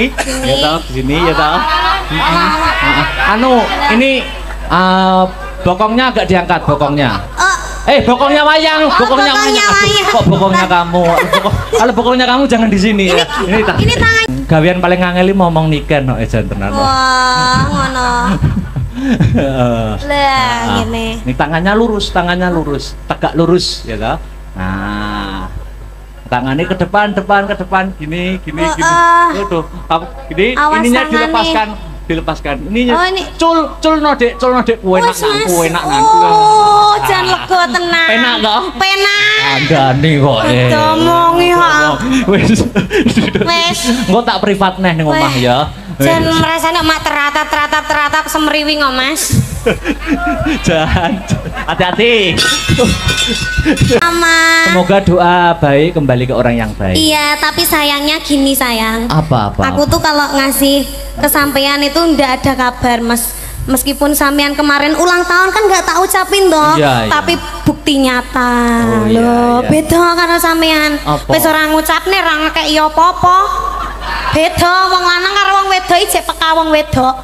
Ya toh, sini ya toh. Anu, ini bokongnya agak diangkat bokongnya. Bokongnya wayang, bokongnya wayang. Kok bokongnya kamu? Kalau bokongnya kamu jangan di sini ya. Ini tangan. Gawean paling ngangeli ngomong nikah no ejan tenan. Wah, ngono. Lah, ngene. Ini tangannya lurus, tegak lurus ya toh. Nah. Tangannya ke depan, gini. Tuh, gini, ininya dilepaskan. Ininya cul nodek, kue enak. Oh, jangan lego tenan. Penak kok? Penak. Andane kok. Ngomongi ha. Wis. Engko tak privat neh ning omah ya. Jangan merasa nek mak teratap semriwi kok, Mas. Jangan. Hati-hati. Mama. Semoga doa baik kembali ke orang yang baik. Iya, tapi sayangnya gini sayang. Apa? Aku tuh kalau ngasih kesampaian itu ndak ada kabar, Mas. Meskipun sampean kemarin ulang tahun kan nggak tak ucapin toh, tapi bukti nyata. Loh, beda karo sampean. Wis ora ngucapne ra ngekeki apa-apa. Beda wong lanang karo wong wedok iki peka wong wedok.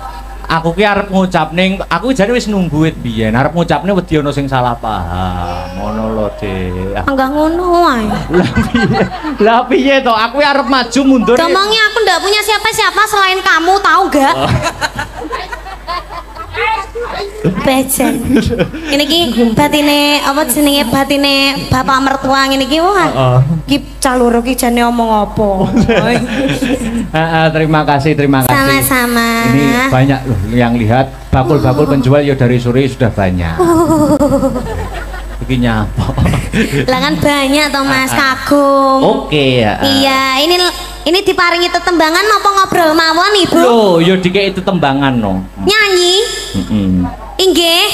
Aku ki arep ngucapne, aku jane wis nunggu wit biyen, arep ngucapne wedi ana sing salah paham. Ngono lho, Dik. Enggak ngono wae. Lah piye to? Aku arep maju mundur. Ngomongnya aku ndak punya siapa-siapa selain kamu, tahu gak? Bejen. Ini ki batine apa jenenge batine bapak mertua ngene iki wah. Ki caluro ki jane omong apa. Terima kasih. Sama-sama. Ini banyak loh yang lihat bakul-bakul penjual ya dari sore sudah banyak. Begini apa? Lah kan banyak toh Mas, kagum. Oke ya. Iya, ini diparingi tetembangan apa ngobrol mawon Ibu? Loh, ya dikek itu tembangan no. Nyanyi? Inggih.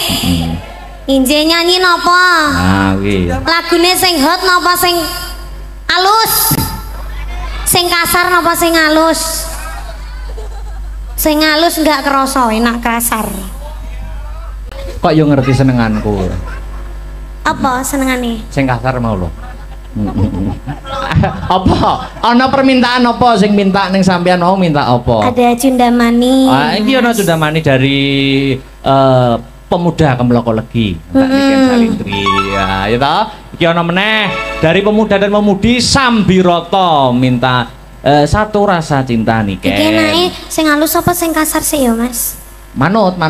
Inggih nyanyi napa? Nah, kuwi. Lagune sing hot napa sing alus? Sing kasar napa sing alus? Sing alus enggak kerasa, enak kasar. Kok yo ngerti senenganku. Apa senengane? Sing kasar mau lho. Apa? Ana permintaan apa sing minta ning sampean mau minta apa? Ada cundamani. Iki ana cundamani dari pemuda Kemloko Legi. Tak niken Salindri. Ya toh. Iki ana meneh dari pemuda dan pemudi Sambiroto minta satu rasa cinta niken. Iki enake sing halus apa sing kasar sih ya, Mas? Manut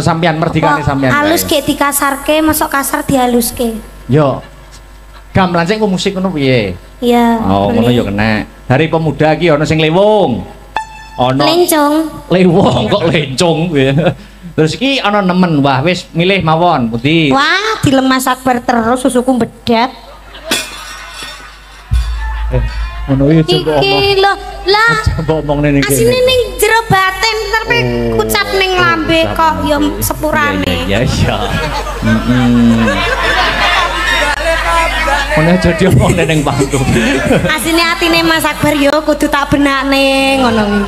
sampean merdikane sampean. Halus ke dikasarke, masuk kasar dihaluske. Yo. Gamelan sing musik ngono piye? Iya. Oh, ngono yo kena. Dari pemuda iki ana sing lewung. Ana lencong. Lewung kok lencong piye. Terus iki ana nemen. Wah, wis milih mawon pundi. Wah, dilemas Akbar terus susuku bedat. Ngono iki coba omong. Iki lho, lah. Coba omong ning kene. Asine ning jero batin tapi kucap ning lambe kok ya sepurane. Iya. Ono jadi omong ning panggung. Asine atine Mas Akbar yo kudu tak benakne ngono kuwi.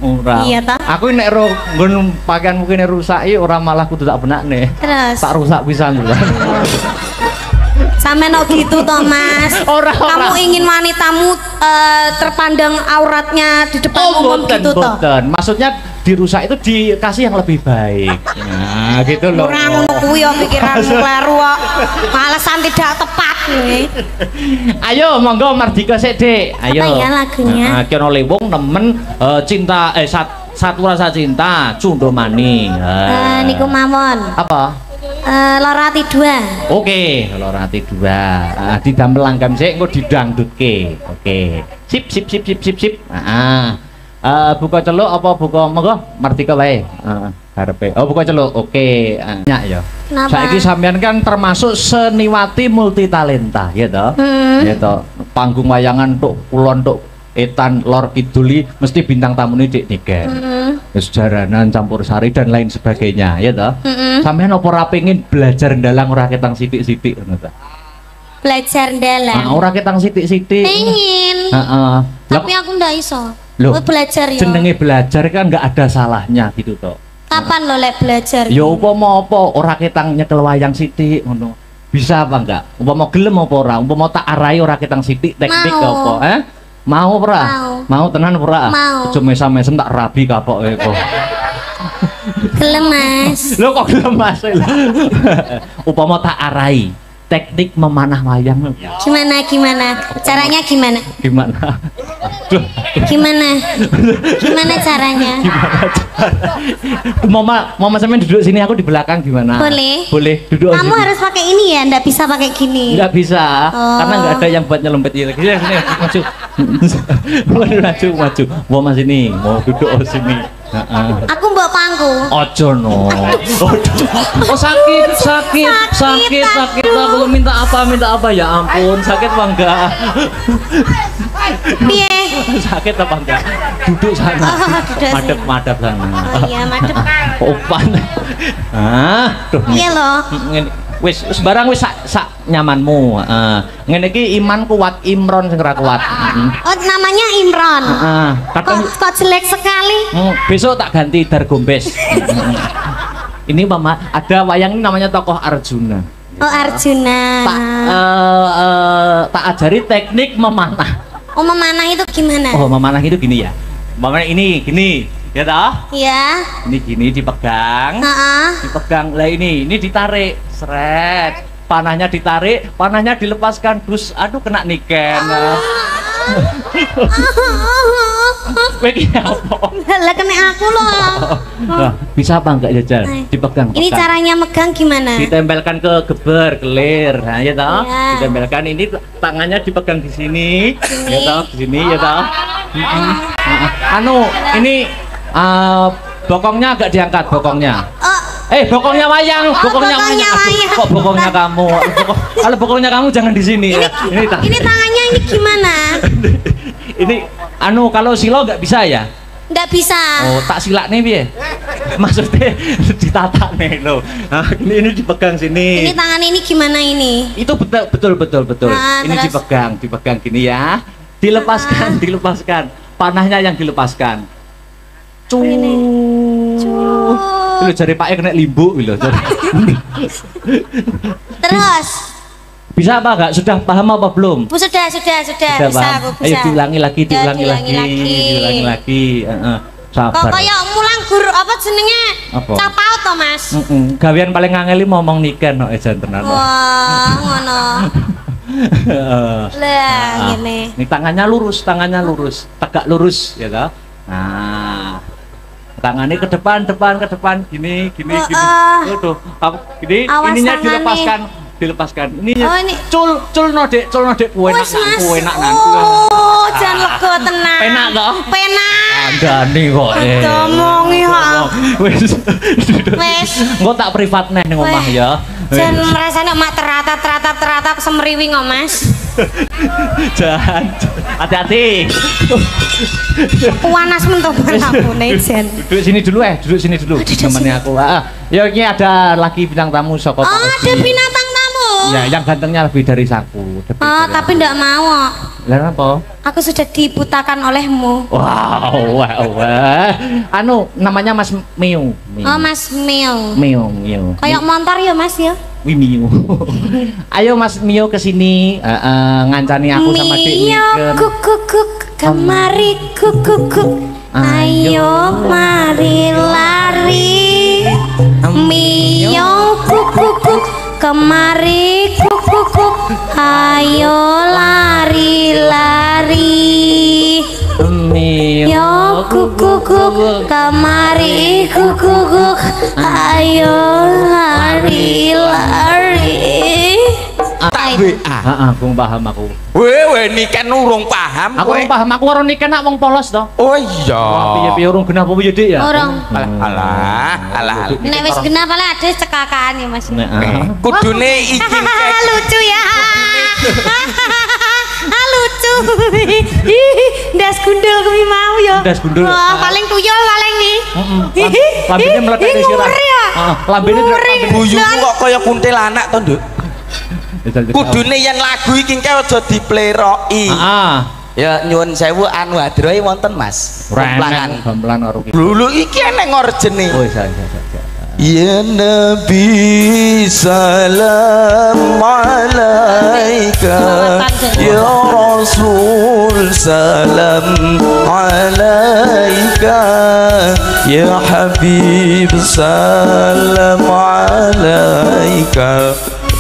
Ora. Iya ta? Aku nek ro nggon pakaianmu kene rusak iki ora malah kudu tak benakne. Terus tak rusak pisan lho. Sampe no gitu toh Mas. Kamu ingin wanitamu terpandang auratnya di depan umum gitu toh? Maksudnya dirusak itu dikasih yang lebih baik. Nah, gitu loh. Ora ngono kuwi ya pikiranmu kleru kok. Alasan tidak tepat nih. Ayo monggo Mardika sik, Dik. Ayo. Apa ya lagunya? Nah, ki ono lewung nemen cinta satu rasa cinta Cundomani. Niku mawon. Apa? Lorati 2. Oke, Lorati 2. Didamel langgam sik engko didangdutke. Oke. Sip. Buka celuk apa buka monggo Mardika wae. Karepe. Oh, buka celuk. Oke. Nyak ya. Saiki sampean kan termasuk seniwati multitalenta, ya toh? Ya toh. Panggung wayangan tuk kulon tuk etan lor kiduli mesti bintang tamu ini Dik Niken. Sejaranan campur sari dan lain sebagainya, ya toh? Sampean apa ora pengin belajar ndalang ora ketang sithik-sithik ngono ta? Belajar ndalang. Ora ketang sithik-sithik. Pengen. Tapi aku ndak iso. Loh, belajar ya. Jenenge belajar kan nggak ada salahnya gitu toh. Kapan lo lek belajar? Ya upama apa ora ketang nyekel wayang sithik ngono. Bisa apa enggak? Upama gelem apa ora? Upama tak arahi ora ketang sithik teknik apa? Mau ora? Mau tenan ora? Mau. Aja mesam-mesem tak rabi kapoke kok. Gelem Mas. Lho kok gelem Mas? Upama tak arai teknik memanah wayang. Gimana? Caranya gimana? Gimana? Gimana caranya? Mama sampean duduk sini, aku di belakang gimana? Boleh duduk. Kamu harus pakai ini ya, ndak bisa pakai gini. Nggak bisa, karena nggak ada yang buat nyelempet ini. Sini, maju. Mau sini, mau duduk sini. Aku mbok pangku. Ojo no. Oh sakit. Aku minta apa ya ampun, sakit apa enggak? Piye? Sakit apa enggak? Duduk sana. Madep sana. Oh iya, madep. Opan. Iya loh. Wis barang wis sak nyamanmu. Ngene iki iman kuat, Imron sing ora kuat. Oh, namanya Imron. Kok jelek sekali. Besok tak ganti Dargombes. Ini Mama, ada wayang ini namanya tokoh Arjuna. Oh, Arjuna. Tak ajari teknik memanah. Oh, memanah itu gimana? Oh, memanah itu gini ya. Memanah ini gini. Ya toh? Iya. Ini gini dipegang. Dipegang. Lah ini ditarik. Seret. Panahnya ditarik, panahnya dilepaskan. Terus aduh kena niken. Lah kena aku loh. Bisa apa enggak Jajal? Dipegang. Ini caranya megang gimana? Ditempelkan ke geber, kelir. Nah, ya toh? Ditempelkan ini tangannya dipegang di sini. Ya toh, di sini ya toh. Ini bokongnya agak diangkat bokongnya. Bokongnya wayang, bokongnya wayang. Kok bokongnya kamu? Kalau bokongnya kamu jangan di sini ya. Ini tangannya ini gimana? Ini kalau silo nggak bisa ya? Nggak bisa. Oh, tak silak nih piye? Maksudnya ditata nih lo. Nah, ini dipegang sini. Ini tangan ini gimana ini? Itu betul. Ini dipegang gini ya. Dilepaskan. Panahnya yang dilepaskan. Lu cari Pak kena limbu gitu. Terus bisa apa enggak? Sudah paham apa belum? Sudah bisa aku bisa. Ayo diulangi lagi. Sabar. Kok kayak mulang guru apa jenenge? Capau to, Mas? Gawean paling ngangeli ngomong niken kok ejan tenan. Wah, ngono. Lah, ngene. Ini tangannya lurus, tegak lurus ya toh. Nah, tangannya ke depan, gini. Tuh, gini, ininya dilepaskan. Ini cul nodek ku enak nang. Oh, jan lega tenan. Penak toh? Penak. Andani kok. Ngomongi ha. Wis. Engko tak privat neh ning omah ya. Jan rasane mak teratap semriwi kok, Mas. Jangan. Hati-hati. Panas mentok aku Jen. Duduk sini dulu. Temannya aku. Ya ini ada lagi bintang tamu Soko. Oh, ada bintang tamu. Ya, yang gantengnya lebih dari aku. Tapi enggak mau. Lah apa? Aku sudah dibutakan olehmu. Wow. Namanya Mas Miu. Oh, Mas Miu. Miu. Kayak motor ya, Mas ya? Miu. Ayo Mas Miu ke sini ngancani aku sama Dek Niken. Miu kuk kemari kuk. Ayo mari lari. Miu kuk kemari kuk. Ayo lari. Miu kuk kemari kuk. Ayo lari. Aku paham aku. Niken urung paham. Aku urung paham, aku karo Niken nak wong polos to. Oh iya. Piye urung genah apa piye Dik ya? Urung. Alah. Nek wis genah pale ada cekakaan ya, Mas. Kudune iki lucu ya. Lucu. Ndas gundul kuwi mau ya. Ndas gundul. Wah, paling tuyul paling nih. Lambene meletek di sirah. Lambene buyumu kok kaya kuntilanak to, Nduk. Kudune yen lagu iki engke aja dipleroki. Ya nyuwun sewu anu hadrohe wonten Mas. Gamelan karo iki. Lho iki eneng orjene. Oh iya. Ya Nabi salam alaika, ya Rasul salam alaika, ya Habib salam alaika,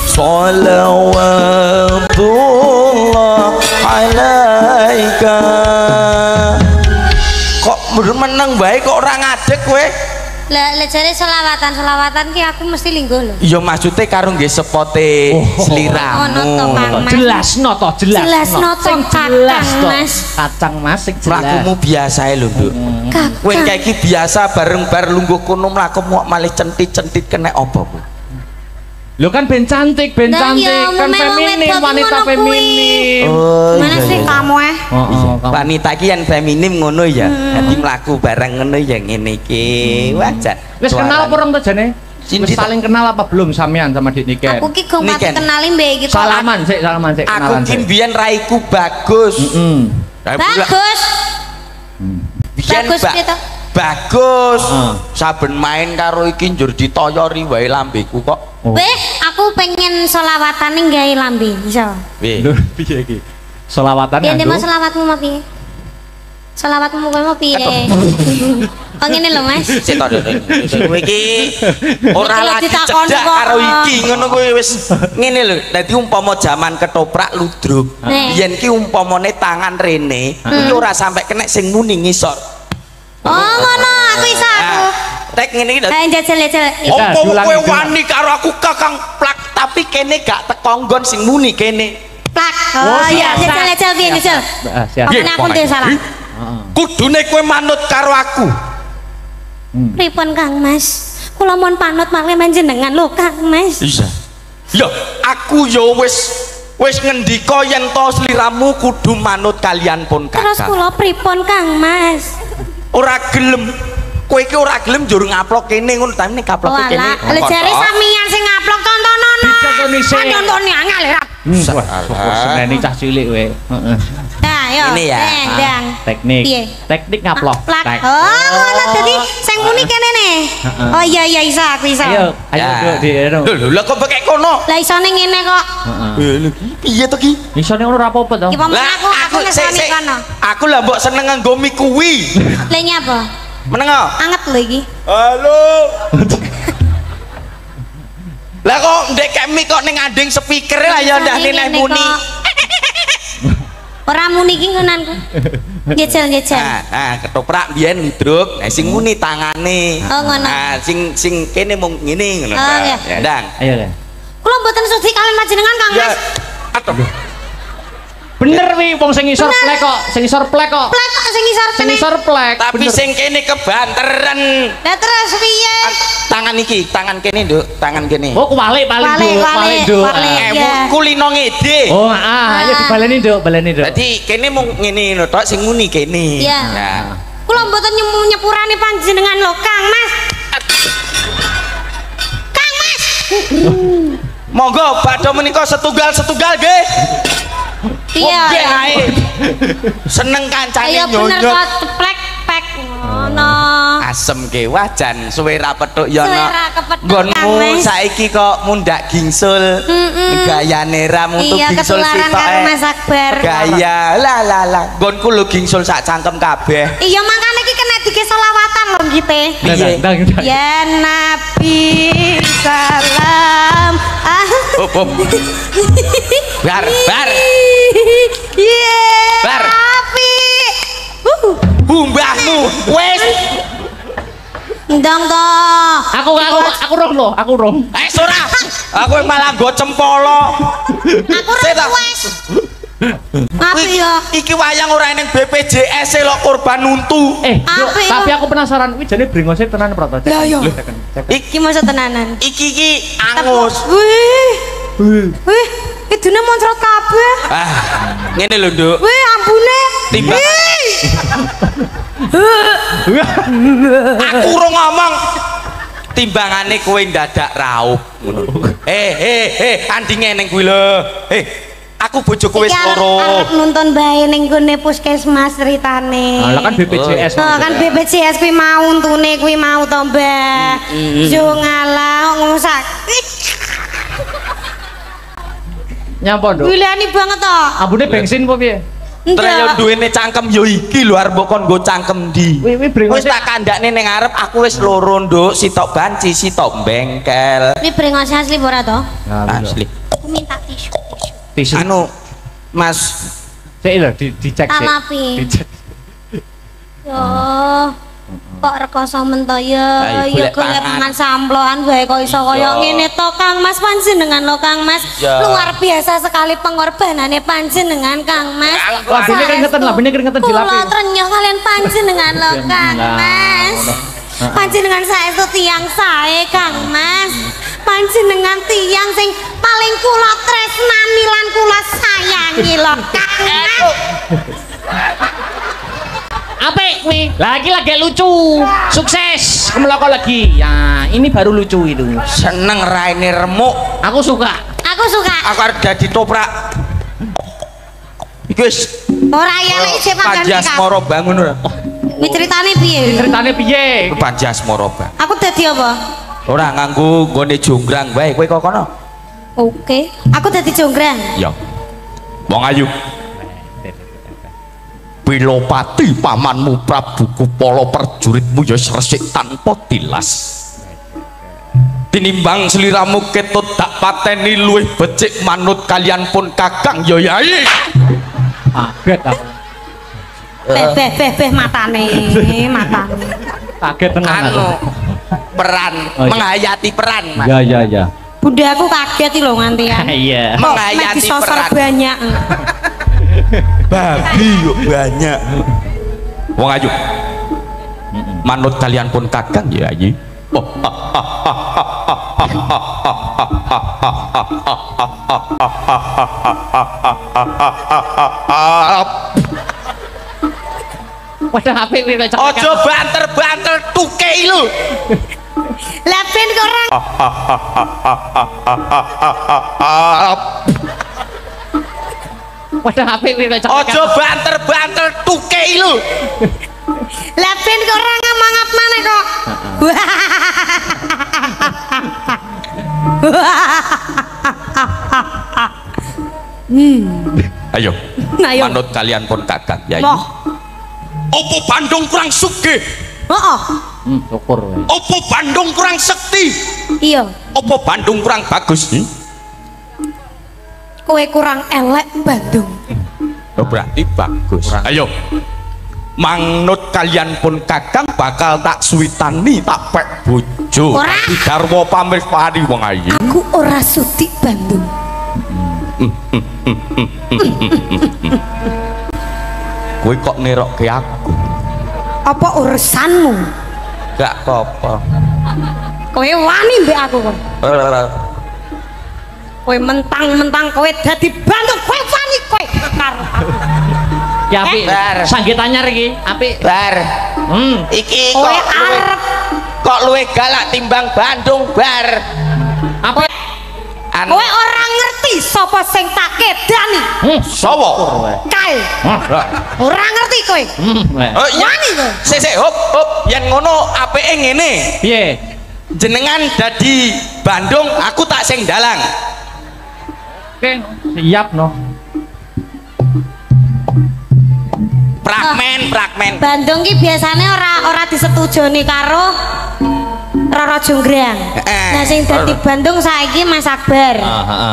salawatullah alaika. Kok meneng bae kok ora ngadeg kowe? Lah jare selawatan ki aku mesti linggo lho. Iya maksudnya karo nggih sepote sliramu. Jelasno to, jelasno to Kacang Mas sing jelas. Mlakumu biasa lho, Nduk. Kowe iki biasa bareng bar lungguh kono mlaku malih centit-centit kena apa kowe? Lho kan ben cantik kan feminim, wanita feminim. Mana sih kamu Wanita iki yen feminim ngono ya. Dadi mlaku bareng ngono ya ngene iki. Wajar. Wis kenal apa urung to jane? Wis saling kenal apa belum sampean sama Dik Niken? Aku ki gong pati kenali mbek iki. Salaman sik kenalan sik. Aku ki mbiyen raiku bagus. Bagus. Bagus bagus. Saben main karo iki njur ditoyori wae lambeku kok. Weh, aku pengen selawatan ning gawe lambe, iso. Lho, piye iki? Selawatan ya ndek selawatmu mau piye? Selawatmu kowe mau piye? Oh ngene lho Mas. Sik to kowe iki ora lagi cedak karo iki ngono kowe wis ngene lho. Dadi umpama jaman ketoprak ludruk. Yen ki umpamane tangan rene iki ora sampai kena sing muni ngisor. Oh ngono aku iso aku. Tek ngene iki lho. Jajal. Opo kowe wani karo aku kakang plak tapi kene gak teko nggon sing muni kene. Plak. Oh iya, jajal piye jajal. Apa aku ndek salah? Kudune kowe manut karo aku. Pripun Kang Mas? Kula mohon panut malih panjenengan lho Kang Mas. Iya. Ya, aku yo wis ngendika yen to sliramu kudu manut kalian pun kakak. Terus kula pripun Kang Mas? Ora gelem. Kowe iki ora gelem njur ngaplok kene ngono ta nek kaploke kene. Lha jare sampeyan sing ngaplok tontonono. Dicontoni sik. Tontoni angel ya. Wah, seneni cah cilik kowe. Heeh. Nah, yo. Ini ya. Dang. Teknik ngaplok. Oh, ngono dadi sing muni kene ne. Oh iya iso aku iso. Ayo Duk diero. Lho kok pekek kono. Lah isone ngene kok. Heeh. Piye to ki? Isone ngono ora apa-apa to. Lah aku ngesoni kono. Aku lah mbok seneng nganggo mie kuwi. Lah nyapa? Meneng anget lho iki. Halo. Lah kok ndek kemi kok ning anding speaker lah ya ndak nilai muni. Ora muni iki ngonanku. Jejel. Nah, ketoprak biyen ludruk, nah sing muni tangane. Oh ngono. Nah, sing kene mung ngene ngono. Ya, Dang. Ayo, Dang. Kula mboten sudi kalian panjenengan Kang Mas. Aduh. Bener wi wong sing isor plek kok, sing isor plek kok. Plek kok sing isor kene. Sing isor plek. Tapi sing kene kebanteren. Lah terus piye? Tangan iki, tangan kene, Nduk, tangan kene. Oh, kuwalik paling Nduk. Kulino ngede. Oh, ayo dibaleni Nduk, Nduk. Dadi kene mung ngene ngono tok sing muni kene. Iya. Nah. Kula mboten nyepurane panjenengan lho, Kang Mas. Kang Mas. Monggo badhe menika setunggal nggih. Iya. Seneng kancane nyonyot. Ayo bener kok plek ngono. Asem ke wajan suwe ra petuk ya no. Nggonmu saiki kok mundak gingsul. Gayane ra mutu gingsul sitoke. Mas Akbar. Gaya la. Nggonku lho gingsul sak cangkem kabeh. Iya makane iki kena dike selawatan lho ngite. Ya Nabi salam. Bar. Bar. Api. Mbahmu wis. Ndang to. Aku roh. Ora. Aku malah nggo cempolo. Aku wis. Api ya. Iki wayang ora ning BPJS lho korban untu. Tapi aku penasaran kuwi jane brengose tenan proto. Iki maksud tenanan. Iki angus. Wih, idune moncrot kabeh. Ngene lho, Nduk. Wih, ampune. Timbang. Aku ora ngomong. Timbangane kowe ndadak raup ngono. Andinge ning kuwi lho. aku bojoku wis loro. Arep nuntun bae ning gone puskesmas ceritane. Lah kan BPJS. Oh kan BPJS kuwi mau untune kuwi mau to, Mbah. Yo ngalah ngomong sakit. Nyapa, Nduk? Gilani banget to. Ambune bensin apa piye? Terus duwene cangkem yo iki lho arep kon nggo cangkem ndi. Wis tak kandakne ning arep aku wis loro, Nduk, sitok banci, sitok bengkel. Ini brengos asli ora to? Asli. Aku minta tisu. Tisu. Anu, Mas, sik lho dicek sik. Dicek. Yo. Kok rekoso men to ya? Ya golek pangan samploan wae kok iso kaya ngene to, Kang Mas. Panjenengan lho, Kang Mas. Luar biasa sekali pengorbanane panjenengan, Kang Mas. Labine keringetan dilapi. Kula trenyuh kalian panjenengan lho, Kang Mas. Panjenengan saestu tiyang sae, Kang Mas. Panjenengan tiyang sing paling kula tresnani lan kula sayangi lho, Kang Mas. Apik nih, lagi lucu, sukses, kemeloko lagi. Ya, ini baru lucu itu. Seneng raine remuk. Aku suka. Aku arep dadi toprak. Iki wis ora ya lek isih Panjasmara bangun ora. Iki ceritane piye? Panjasmara bang. Aku dadi apa? Ora nganggo nggone jonggrang bae, kowe kok kono. Oke, aku dadi jonggrang. Ya. Wong ayu. Pilopati pamanmu Prabu Kupala perjuritmu ya resik tanpa tilas. Tinimbang sliramu ketut tak pateni luwih becik manut kalian pun Kakang ya Yai. Kaget aku. Beh matane. Kaget tenan aku. Peran, menghayati peran, Mas. Ya. Bunda aku kaget lho nganti ya. Iya. Menghayati peran banyak. Babi yuk banyak. Wong ayu. Manut kalian pun Kakang ya Yai. Wadah apik kowe cocok. Aja banter-banter tukei lho. Lah ben kok orang. Wadah apik kowe cocok. Aja banter-banter tukei lho. Lah ben kok ora ngomong mana kok. Ayo. Manut kalian pun Kakang Yai. Opo Bandung kurang sugih? Heeh. Syukur wae. Opo Bandung kurang sekti? Iya. Opo Bandung kurang bagus? Kowe kurang elek Bandung. Oh, berarti bagus. Ayo. Manut kalian pun Kakang bakal tak suwitani tak pek bojo. Tapi garwa pamripani wong ayu. Aku ora sudi Bandung. Kowe kok nerokke aku? Apa urusanmu? Gak apa-apa. Kowe wani mbek aku kok. Kowe mentang-mentang kowe dadi Bandung, kowe wani kowe karo aku. Ki apik. Sanggit anyar iki, apik. Bar. Iki kowe arep kok luwih galak timbang Bandung, Bar. Apa? Kowe ora ngerti sapa sing tak kedani. Sapa? Kae. Ora ngerti kowe. Wani kowe. Sik, hop, yen ngono apike ngene. Piye? Jenengan dadi Bandung, aku tak sing dalang. Oke, siap no. Fragmen. Bandung ki biasane ora disetujoni karo Roro Jonggrang. Nah sing dadi Bandung saiki Mas Akbar.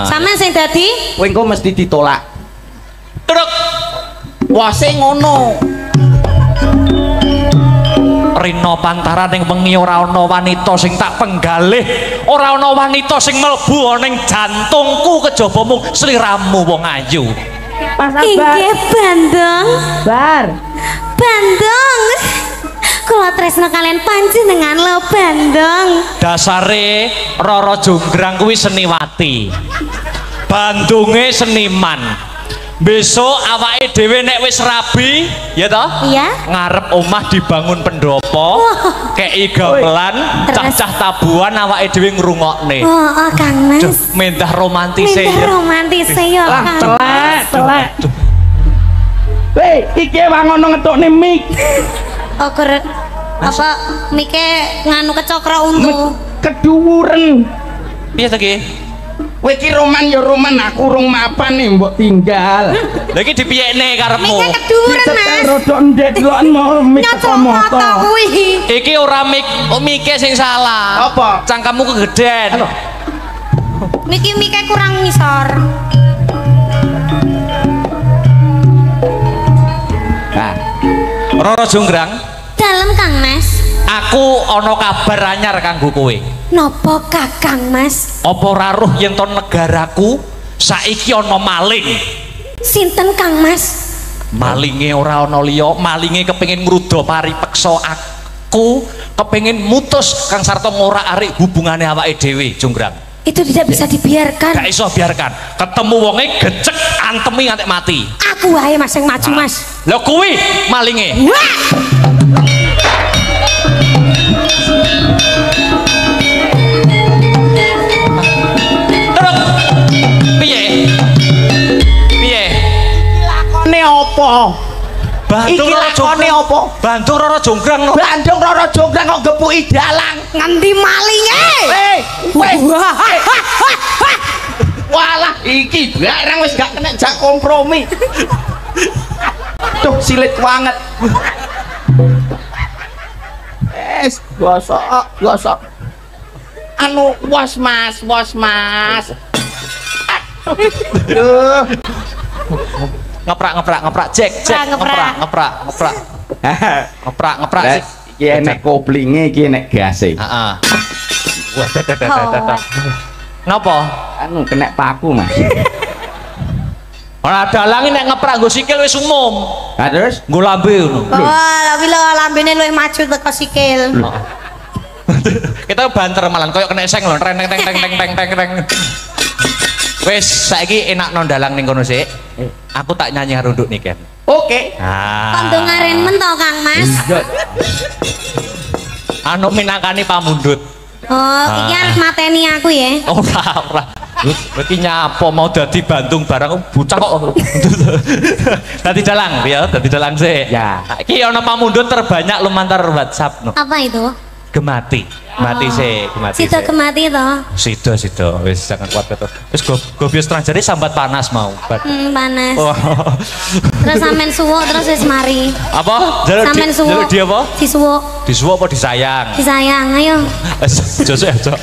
Sampeyan sing dadi? Kowe engko mesti ditolak. Truk. Wah sing ngono. Rina pantaran ning wengi ora ana wanita sing tak penggalih, ora ana wanita sing mlebu ning jantungku kejaba mung sliramu wong ayu. Mas Akbar. Inggih Bandung. Bandung. Kula tresna kalian panjenengan lho Bandung. Dasare Roro Jonggrang kuwi seniwati. Bandunge seniman. besok awake dhewe nek wis rabi ya toh iya ngarep omah dibangun pendopo kei gamelan cah-cah tabuhan awake dhewe ngrungokne oh Kang Mas mentah romantise ya Kang telek weh iki wangono ngetokne mik oh apa mike nganu kecokra untu keduwuren piye to ki kowe iki roman ya roman aku rung mapan nih mbok tinggal lha iki dipiyekne karepmu mike keduren Mas rodok ndek delok mik moto kuwi iki ora mike sing salah apa cangkemmu kegeden mike kurang ngisor nah Roro Jonggrang dalam Kang Mas aku ana kabar anyar kanggo kowe nopo Kakang Mas apa raruh yen to negaraku saiki ana maling sinten Kang Mas malinge ora ana liya malinge kepengin ngruda paripeksa aku kepengin mutus Kang Sarto ngorak-arik hubungane awake dhewe Jonggrang itu tidak bisa dibiarkan gak iso biarkan ketemu wonge gecek antemi nganti mati aku wae Mas yang maju Mas lho kuwi malinge wah apa? Bantu lakone apa? Bantu Roro Jonggrang no. Bantu Roro Jonggrang kok gepuki dalang ngendi malinge? Walah iki barang wis gak kena jak kompromi. Tuh silit banget. Gosok. Anu was mas. ngeprak cek ngeprak iki enek koplinge iki enek gase heeh napa anu kena paku Mas ora dalang nek ngeprak nggo sikil wis umum ha terus nggo lambe ngono tapi lho lambene luwih maju teko sikil kita banter malan koyo kena seng lho teng wes saiki enak nondalang ning kono sik aku tak nyanyi runduk nih Ken oke kondo ngaren men to Kang Mas anu minangkani pamundhut oh iki arep mateni aku ya ora iki nyapa mau dadi Bandung barang bocah kok dadi dalang ya dadi dalang sik ya iki ana pamundhut terbanyak lumantar WhatsApp no apa itu gemati mati sih sido gemati toh sido wis jangan kuat ketok wis gobios terang jadi sambat panas mau panas terus sampean suwuk terus wis mari apa sampean suwuk dia apa disuwuk apa disayang ayo josok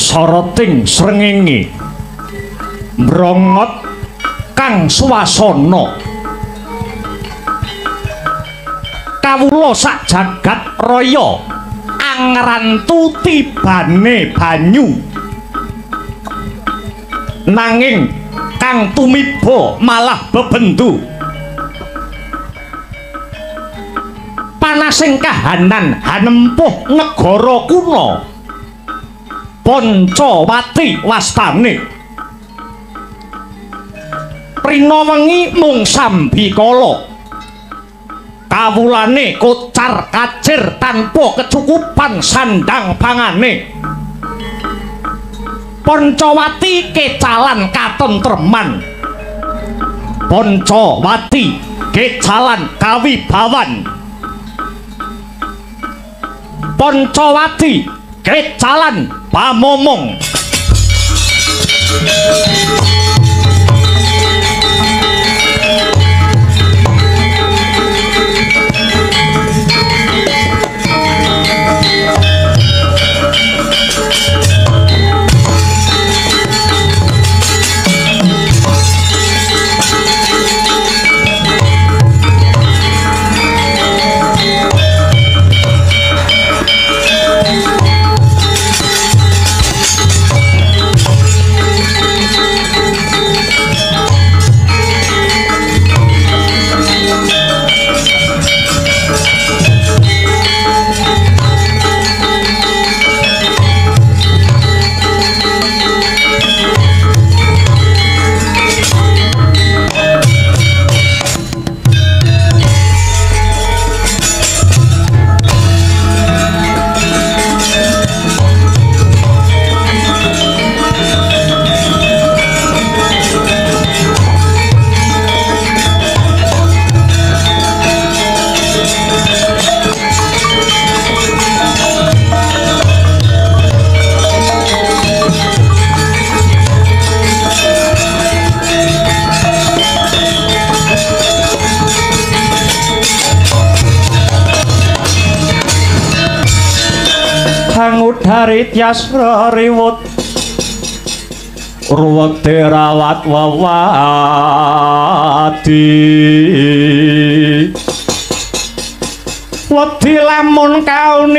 soroting srengenge mbrongot kang swasana kawula sak jagat raya pangrantu tibane banyu nanging kang tumiba malah bebendu panasing kahanan hanempuh negara kuna Pancawati wastane rina wengi mung sambikala kawulane kocar kacir tanpa kecukupan sandang pangane Pancawati kecalan katentreman Pancawati kecalan kawibawan Pancawati kecalan pamomong Harit yasra riwut ruwet rawat wawadi wedi lamun kauningan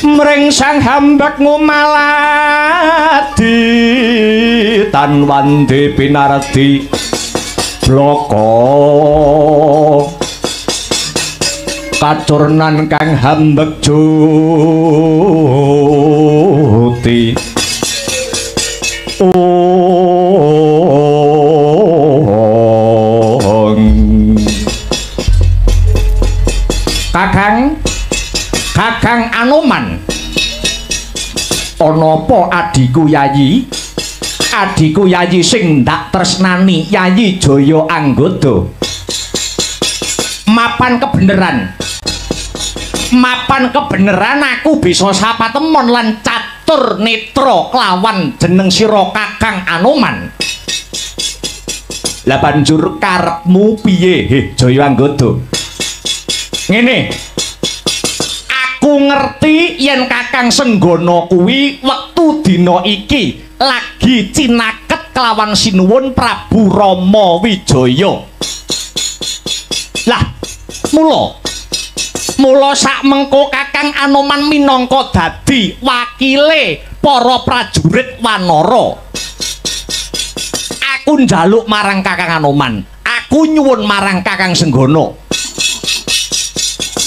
mring sang hambak ngumaladi tan wandi pinarti bloko kacurnan kang hambek juti kakang Anoman ana apa adiku Yayi adiku Yayi sing ndak tresnani Yayi Jaya Anggada mapan kebeneran aku bisa sapatemon lan catur netra kelawan jeneng sira Kakang Anoman lah banjur karepmu piye Jaya Anggada ngene aku ngerti yen Kakang Senggana kuwi wektu dina iki lagi cinaket kelawan sinuwun Prabu Rama Wijaya. Lah, mula sak mengko Kakang Anoman minangka dadi wakile para prajurit wanara. Aku njaluk marang Kakang Anoman, aku nyuwun marang Kakang Senggana.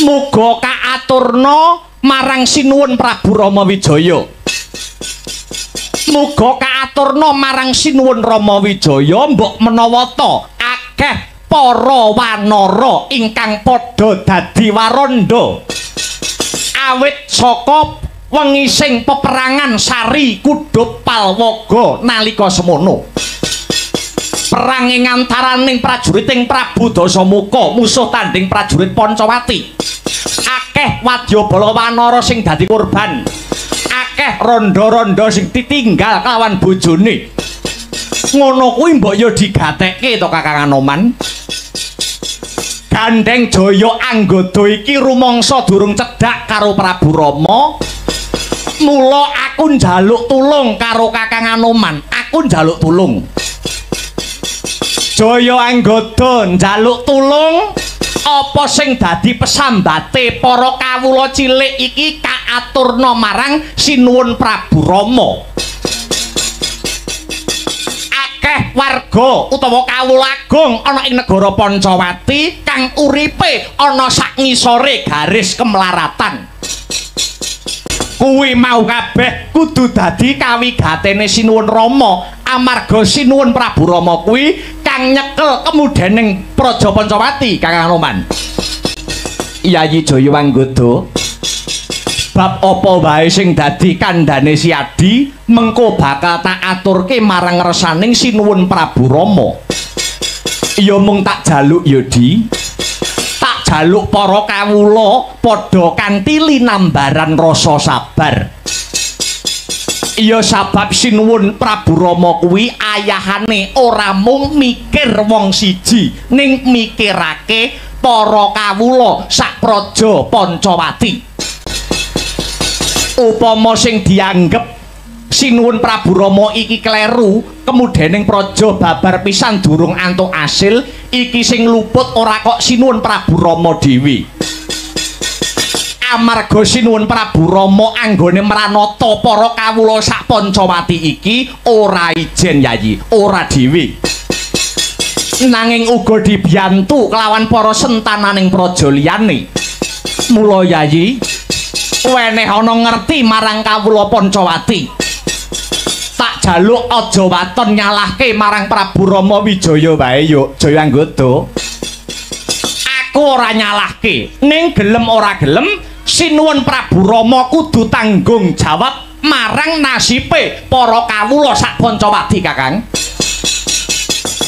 Muga kaaturna marang sinuwun Prabu Rama Wijaya. Muga kaaturna marang sinuwun Rama Wijaya mbok menawa ta akeh para wanara ingkang padha dadi waranda. Awit saka wengi sing peperangan Sari Kudup Palwaga nalika semono. Perang ing antaraning prajuriting Prabu Dasamuka musuh tanding prajurit Pancawati. Akeh wadyabala wanara sing dadi korban. Akeh rondo-rondo sing ditinggal kelawan bojone. Ngono kuwi mbok ya digatekke to Kakang Anoman. Gandeng Jaya Anggada iki rumangsa durung cedhak karo Prabu Rama. Mula aku njaluk tulung karo Kakang Anoman. Aku njaluk tulung. Jaya Anggada njaluk tulung apa sing dadi pesambate para kawula cilik iki kaaturna marang Sinuwun Prabu Rama. Akeh warga utawa kawula agung ana ing negara Pancawati kang uripe ana sak ngisore garis kemlaratan. Kuwi mau kabeh kudu dadi kawigatene Sinuwun Rama amarga Sinuwun Prabu Rama kuwi kang nyekel kemudaning Praja Pancawati Kakang Anoman. Yayi Jaya Anggada bab apa wae sing dadi kandhane Si Adi mengko bakal tak aturke marang resaning Sinuwun Prabu Rama. Ya mung tak jaluk ya Di. Tak jaluk para kawula padha kanthi linambaran rasa sabar. Iya sabab Sinuwun Prabu Rama kuwi ayahane ora mung mikir wong siji ning mikirake para kawula sak praja Pancawati. Upama sing dianggep Sinuwun Prabu Rama iki kleru, kemudaning praja babar pisan durung antuk asil, iki sing luput ora kok Sinuwun Prabu Rama dhewe. Amarga Sinuwun Prabu Rama anggone mranata para kawula sak Pancawati iki ora ijen Yayi, ora dhewe. Nanging uga dibiyantu kelawan para sentananing praja liyane. Mula Yayi, weneh ana ngerti marang kawula Pancawati. Tak jaluk aja waton nyalahke marang Prabu Rama Wijaya wae yo Jaya Anggada. Aku ora nyalahke, ning gelem ora gelem Sinuwun Prabu Rama kudu tanggung jawab marang nasibe para kawula sak Pancawati Kakang.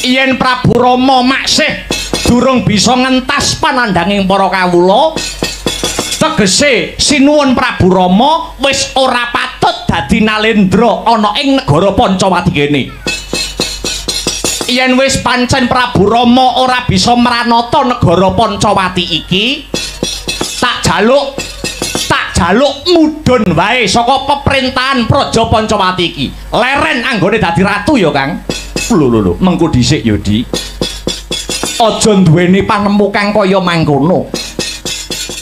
Yen Prabu Rama maksih durung bisa ngentas panandhanging para kawula, tegese Sinuwun Prabu Rama wis ora patut dadi nalendra ana ing negara Pancawati kene. Yen wis pancen Prabu Rama ora bisa mranata negara Pancawati iki, tak jaluk mudhun wae saka peperintahan Praja Pancawati iki. Leren anggone dadi ratu ya, Kang. Lho, mengko dhisik ya, Di. Aja duweni panemu kang kaya mangkono.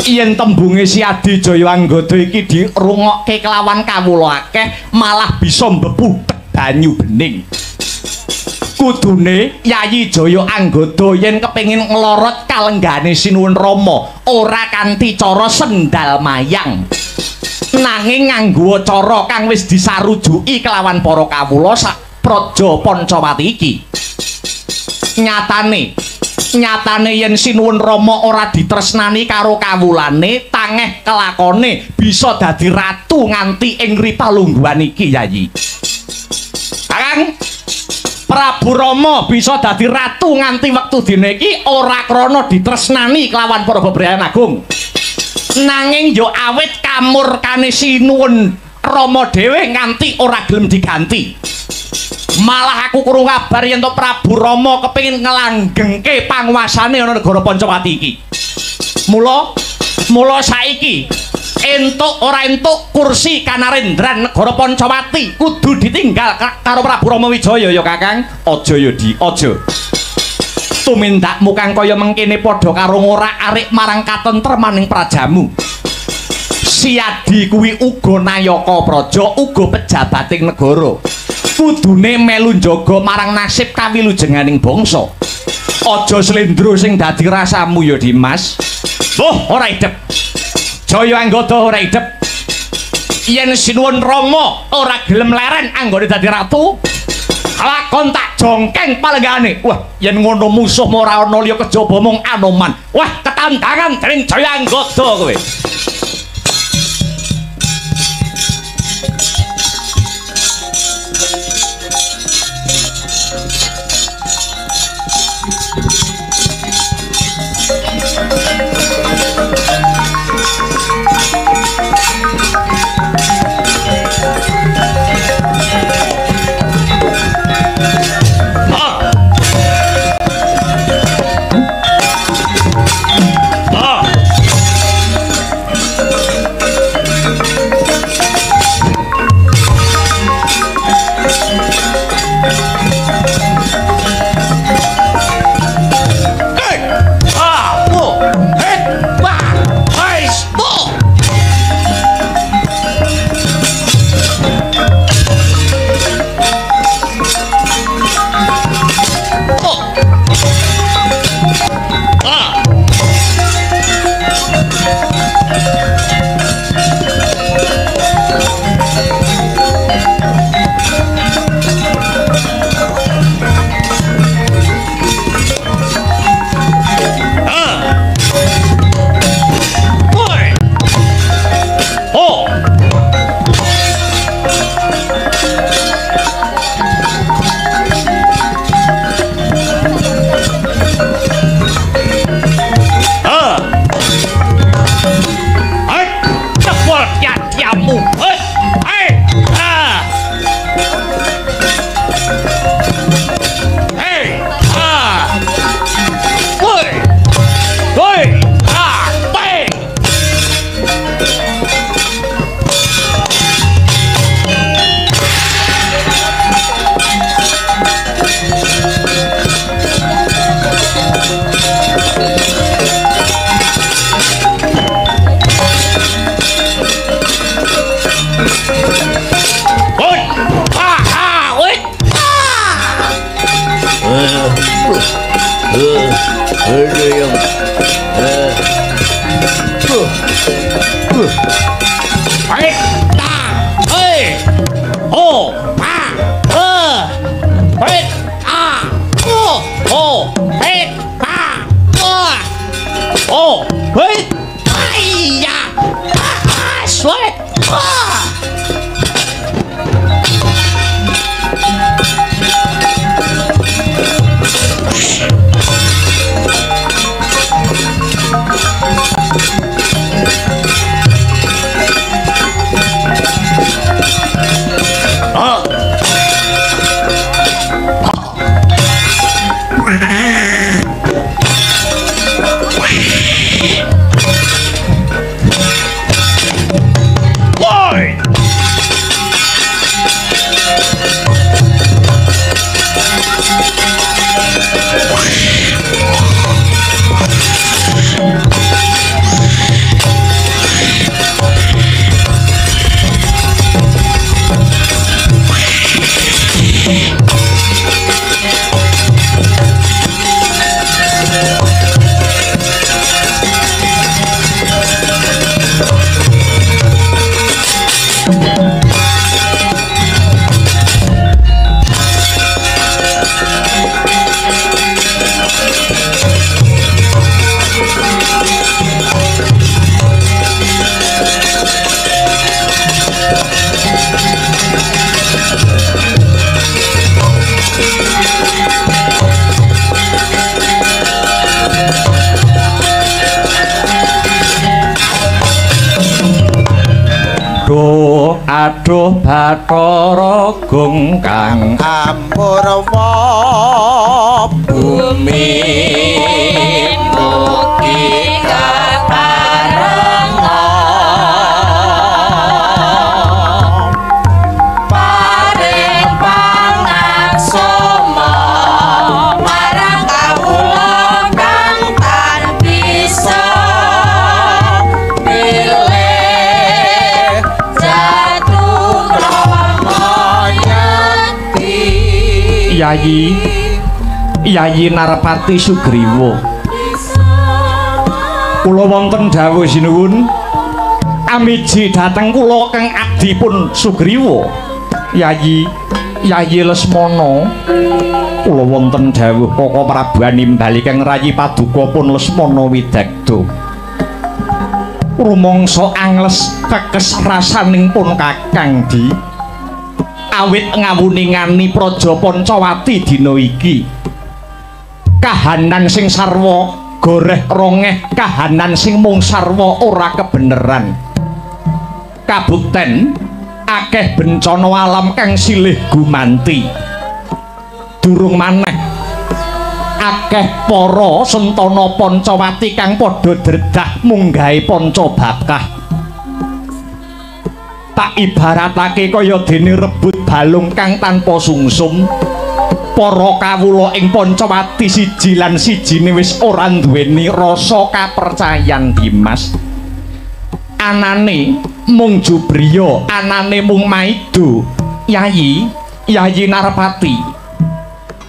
Yen tembunge Si Adi Jaya Anggada iki dirungokke kelawan kawula akeh, malah bisa mbebudhek banyu bening. Kudune Yayi Jaya Anggada yen kepengin nglorot kalenggane Sinuwun Rama ora kanthi cara sendal mayang, nanging nganggo cara kang wis disarujuki kelawan para kawula sak Praja Pancawati iki. Nyatane yen Sinuwun Rama ora ditresnani karo kawulane, tangeh kelakone bisa dadi ratu nganti ing ripalungguhan iki Yayi. Kakang, Prabu Rama bisa dadi ratu nganti wektu dina iki ora krana ditresnani kelawan para bebrayan agung, nanging yo awit kamurkane Sinuwun Rama dhewe nganti ora gelem diganti. Malah aku krungu kabar yen to Prabu Rama kepengin nglanggengke panguasane ana negara Pancawati iki. Mula saiki entuk ora entuk kursi kanarendran negara Pancawati kudu ditinggal karo Prabu Rama Wijaya ya Kakang. Aja ya Di, aja. Tumindakmu kang kaya mengkene padha karo ngorak-arik marang katentremaning prajamu. Si Adi kuwi uga nayaka praja, uga pejabating negara. Kudune melu njaga marang nasib kawilujenganing bangsa. Aja slendro sing dadi rasamu ya Dimas. Ora idep. Jaya Anggada ora idep. Yen Sinuwun Rama ora gelem leren anggone dadi ratu, lakon tak jongkeng palenggane. Wah, yen ngono musuh ora ana liya kejaba mung Anoman. Wah, ketandangan dening Jaya Anggada kowe. Baik, ta, hei, ho, pa, baik, ta, ho, baik, ta, baik, iya, sulit, aduh Bathara Gung kang Amurwa bumi mugi kaparenga paring pangaksama marang kawula kang tan bisa Yayi Narpati Sugriwa. Kula wonten dawuh sinuwun amiji dhateng kula kang abdipun Sugriwa. Yayi Lesmana. Kula wonten dawuh Kaka Prabu Animbali kang rayi paduka pun Lesmana Widagda. Rumangsa angles kekes rasaning pun Kakang Di. Awit ngawuningani Praja Pancawati dina iki kahanan sing sarwa goreh rongeh kahanan sing mung sarwa ora kebeneran kabukten akeh bencana alam kang silih gumanti durung maneh akeh para sentana Pancawati kang padha dredah munggahe Pancabakah tak ibaratake kaya dene rebut balung kang tanpa sungsum para kawula ing Pancawati siji lan sijine wis ora duweni rasa kapercayan Dimas anane mung Jubriya anane mung Maido Yayi Narpati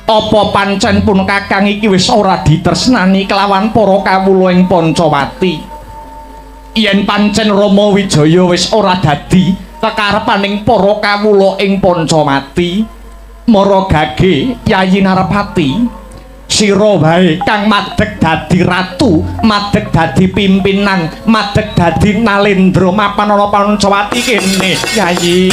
apa pancen pun Kakang iki wis ora ditresnani kelawan para kawula ing Pancawati yen pancen Rama Wijaya wis ora dadi kekarepaning para kawula ing Pancawati mara gage Yayi Narpati sira wae kang madeg dadi ratu madeg dadi pimpinan madeg dadi Nalendra mapan ana Pancawati kene Yayi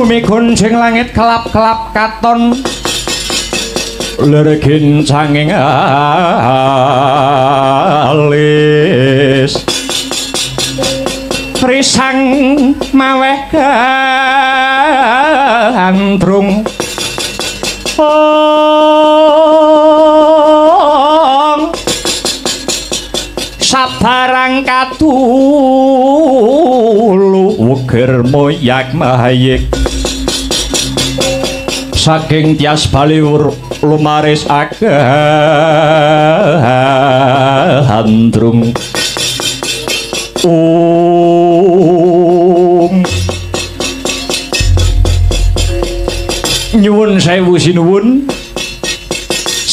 bumi gunjing langit kelap-kelap katon lergin sanging alis risang maweh gandrung oh sabarang katulu wegir moyak mahayik saking tias baliwur lumaris handrung nyuwun sewu sinuwun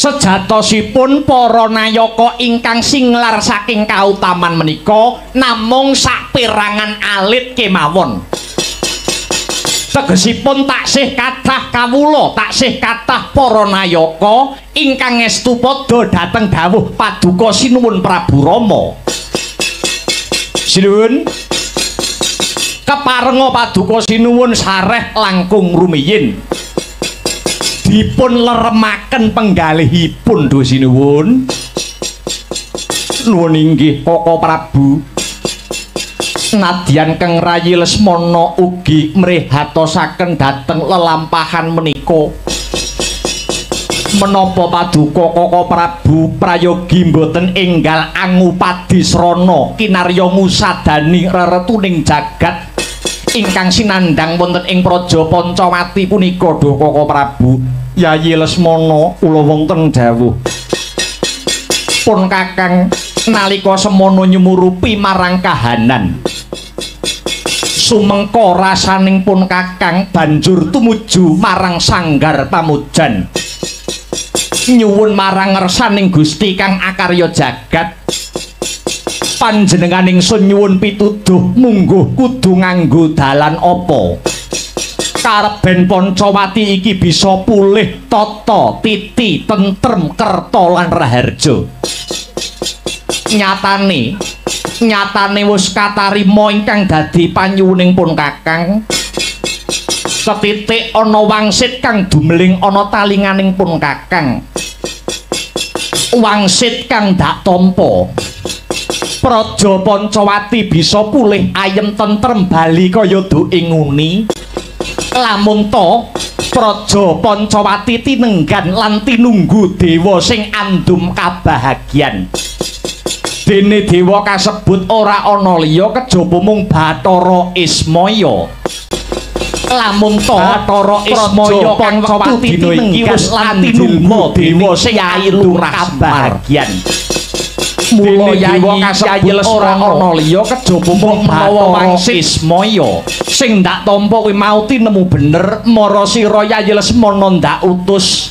sejatosipun para nayaka ingkang singlar saking kautaman menika namung saperangan alit kemawon tegesipun taksih kathah kawula taksih kathah para nayaka ingkang estu padha dhateng dawuh paduka sinuwun Prabu Rama sinuwun keparenga paduka sinuwun sareh langkung rumiyin dipun leremaken penggalihipun sinuwun nuwun inggih Koko Prabu nadyan Kang Rayi Lesmana ugi mrihatosaken dhateng lelampahan menika menapa paduka Koko Prabu prayogi mboten enggal angupadi srana kinarya ngusadani reretuning jagat ingkang sinandhang wonten ing Praja Pancawati punika Duh Koko Prabu Yayi Lesmana kula wonten dawuh pun Kakang nalika semono nyumurupi marang kahanan sumengka rasaning pun Kakang banjur tumuju marang sanggar pamujan nyuwun marang ngersaning Gusti kang akarya jagat panjenenganing sun nyuwun pituduh mungguh kudu nganggo dalan apa karben Pancawati iki bisa pulih tata titi tentrem kerta lan raharja nyatane wis katarima ingkang dadi panyuwuning pun Kakang setitik ana wangsit kang dumeling ana talinganing pun Kakang wangsit kang dak tampa Praja Pancawati bisa pulih ayem tentrem bali kaya duing nguni lamun to Praja Pancawati tinenggan lan tinunggu dewa sing andum kabahagyan dene dewa kasebut ora ana liya kejaba mung Bathara Ismaya lamun to Bathara Ismaya Pancawati tinenggan lan tinunggu dewa sing andum kabahagyan mula Yayi kasebut ora ana liya kejaba mung mawa wangsit Ismaya sing ndak tampa kuwi mau tinemu bener mara sira Yayi Lesmana ndak utus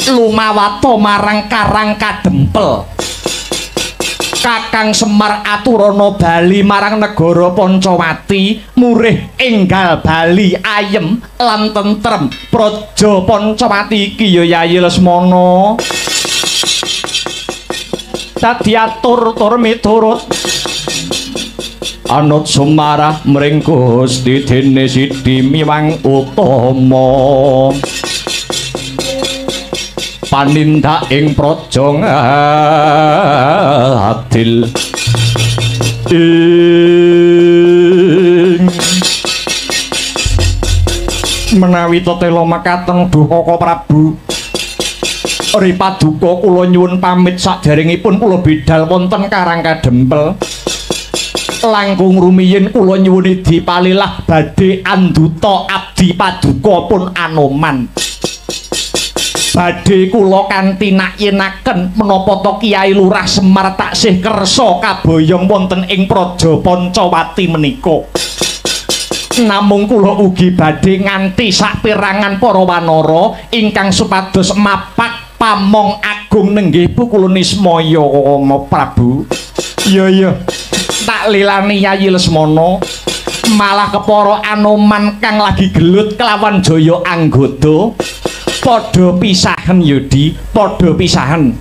lumawata marang Karang Kadempel Kakang Semar aturana bali marang negara Pancawati murih enggal bali ayem lan tentrem Praja Pancawati iki ya Yayi Lesmana dadi atur-tur miturut anut sumarah mring Gusti dene Sidi Miwang Utama panindak ing praja adil menawi tetela mekaten Duh Koko Prabu Ri paduka kula nyuwun pamit saderengipun kula bidhal wonten Karang Kadempel langkung rumiyin kula nyuwun dipalilah badhe anduta abdi paduka pun Anoman badhe kula kanthi nakyenaken menapa to Kyai Lurah Semar taksih kersa kaboyong wonten ing Praja Pancawati menika namung kula ugi badhe nganti saperangan para wanara ingkang supados mapak pamong agung nenggih kula nismaya Prabu iya tak lilani Yayi Lesmana malah kepara Anoman kang lagi gelut kelawan jaya anggoda padha pisahen Yudi padha pisahen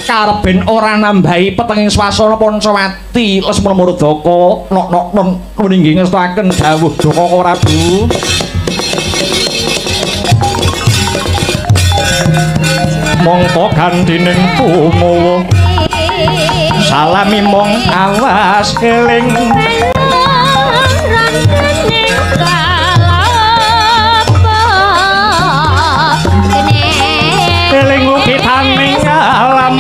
karben ora nambahi petenging swasana Pancawati Lesmana Murdaka nok nggih ngestaken dawuh Koko Prabu mongko gantining tumawa salami mong awas keling keling ugi taning alam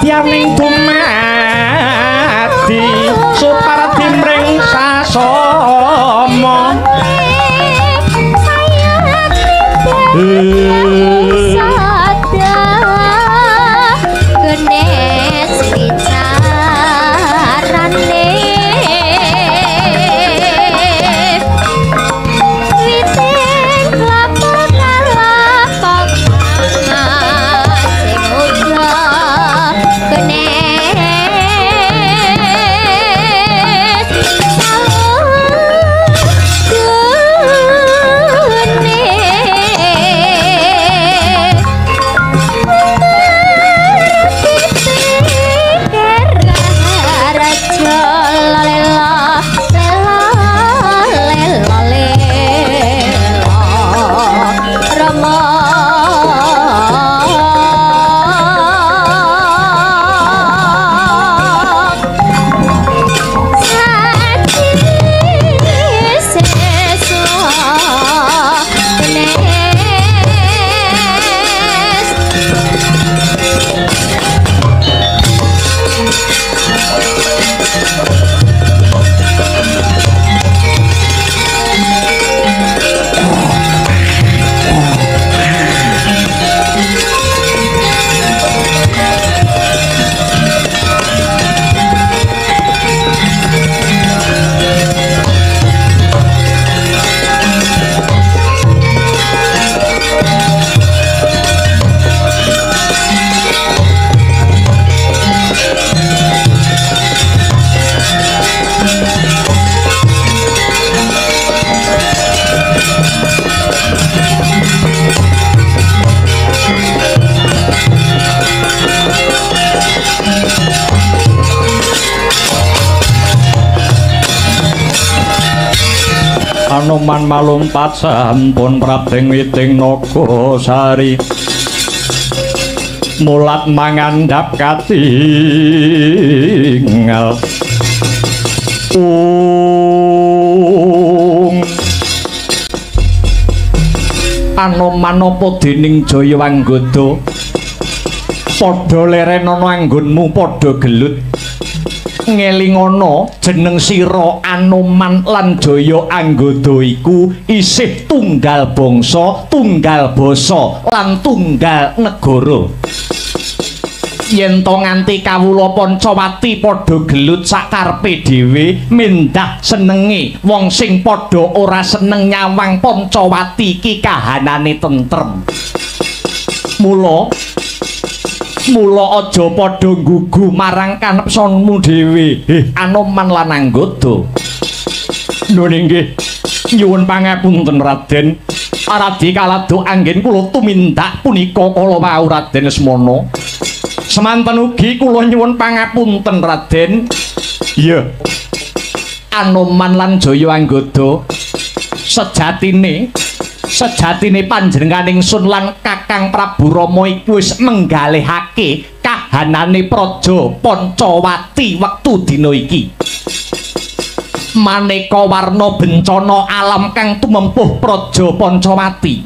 sadyaning dumadi supardi mring sasama sada genes bicarane witing laporan lapok sing uga genes Anoman malumpat sampun prabding witing Nagasari mulat mangandhap katingal Anoman apa dening Jayawanggada padha leren ana anggonmu padha gelut ngelingono jeneng sira Anoman lan Jaya Anggada iku isih tunggal bangsa, tunggal basa lan tunggal negara. Yen to nganti kawula Pancawati padha gelut sakarepe dhewe mendah senenge wong sing padha ora seneng nyawang Pancawati iki kahanane tentrem. Mula aja padha nggugu marang kanepsonmu dhewe. Anoman lan Anggada. Nun inggih nyuwun pangapunten Raden. Aradi kalado anggen kula tumindak punika kala wau Raden Semana. Semanten ugi kula nyuwun pangapunten Raden. Iya. Anoman lan Jaya Anggada sejatine panjenenganing Sun lan Kakang Prabu Rama iku wis menggalihake kahanane praja Pancawati wektu dina iki. Maneka warna bencana alam kang tumempuh praja Pancawati.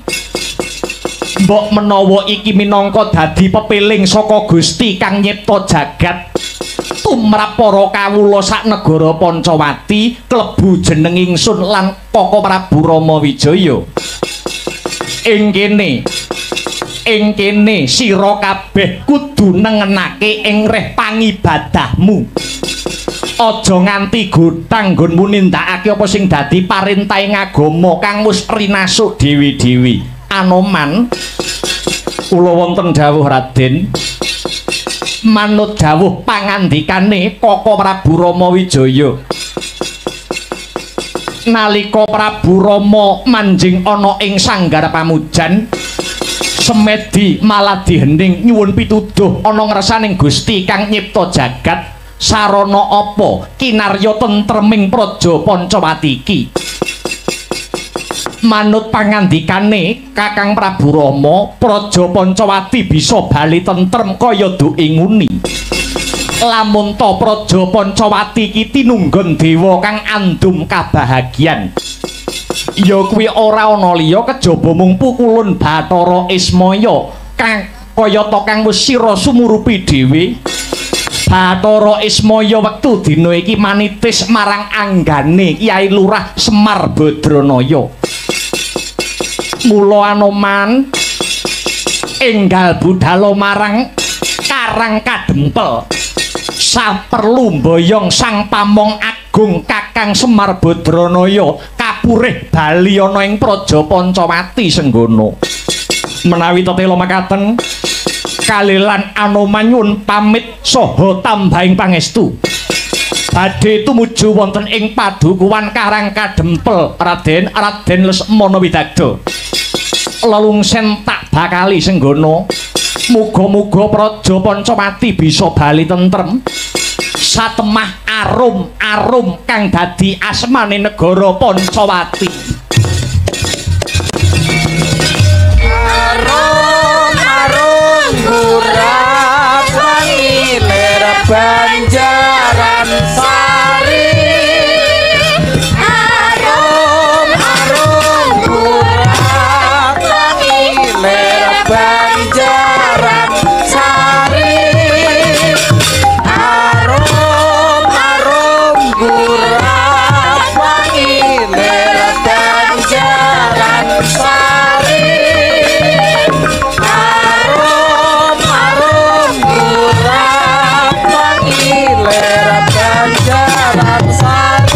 Mbok menawa iki minangka dadi pepiling saka Gusti kang nyipta jagat tumrap para kawula sak negara Pancawati klebu jeneng ingsun lan Kaka Prabu Rama Wijaya. Ing kene sira kabeh kudu nengenake ing reh pangibadahmu. Aja nganti gotang nggonmu nindakake apa sing dadi parentahing agama kang wis rinasuk dewi-dewi. Anoman kula wonten dawuh Raden. Manut dawuh pangandikane Kaka Prabu Rama Wijaya. Nalika Prabu Rama manjing ana ing sanggar pamujan semedi malah dihening nyuwun pituduh ana ngersaning Gusti kang nyipta jagat sarana apa kinarya tentreming praja Pancawati iki. Manut pangandikane Kakang Prabu Rama praja Pancawati bisa bali tentrem kaya duke nguni. Lamun ta praja Pancawati iki tinunggon dewa kang andum kabahagian. Ya kuwi ora ana liya kejaba mung pukulun Bathara Ismaya kang kaya ta kang wis sira sumurupi dhewe Bathara Ismaya wektu dina iki manitis marang anggane Kyai Lurah Semar Badranaya. Mula Anoman enggal budhal marang Karang Kadempel. Saperlu mboyong Sang Pamong Agung Kakang Semar Badranaya kapurih bali ana ing Praja Pancawati Senggana. Menawi tetela makaten kalilan Anoman nyuwun pamit saha tambahing pangestu badhe tumuju wonten ing padukuhan Karang Kadempel Raden Lesmana Widagda. Lelungsen tak bakali Senggana. Muga-muga Praja Pancawati bisa bali tentrem satemah arum kang dadi asmane negara Pancawati. Arum gurat wangi ler Banjaran Sari. Arum gurat wangi ler Banjaran Sari. Arum gurat wangi ler Banjaran Sari. Banjaran Sari.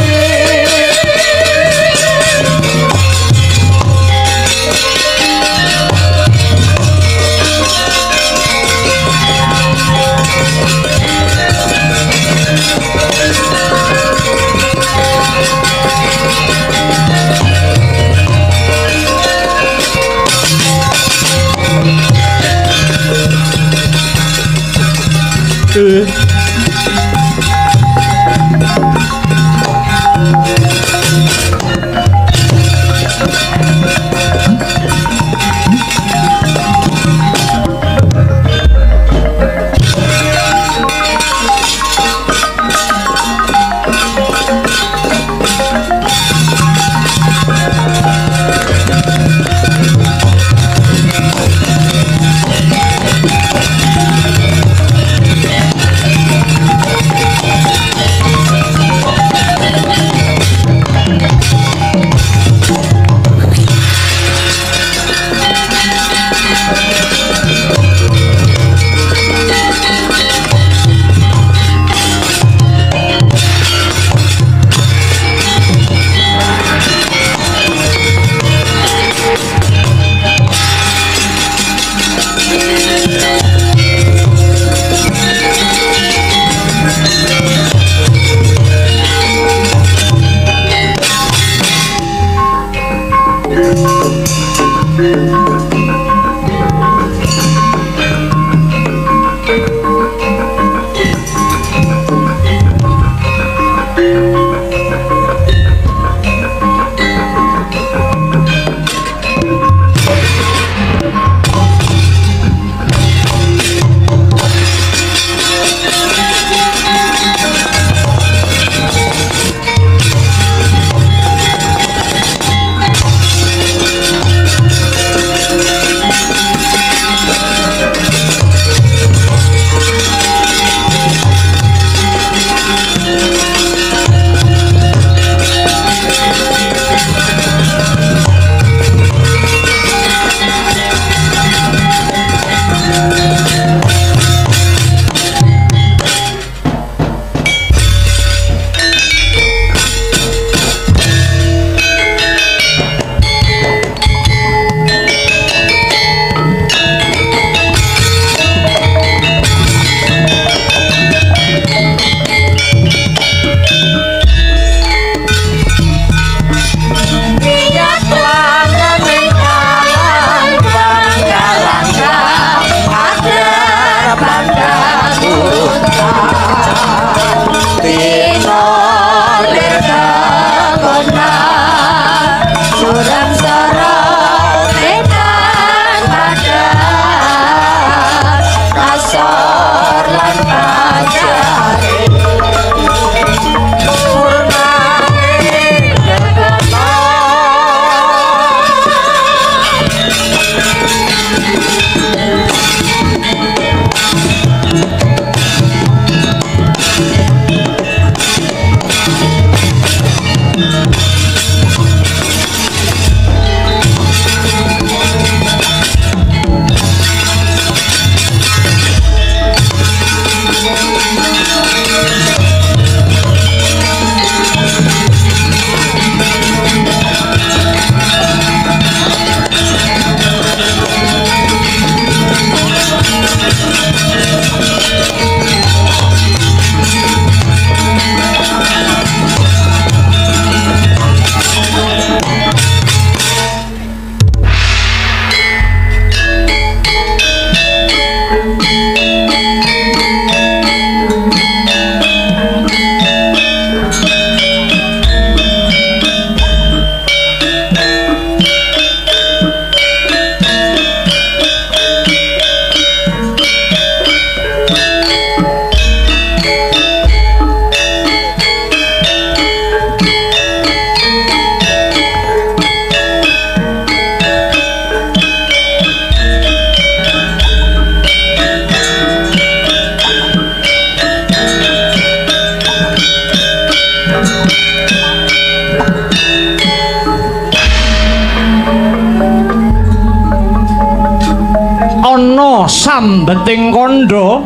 ana sambeting kandha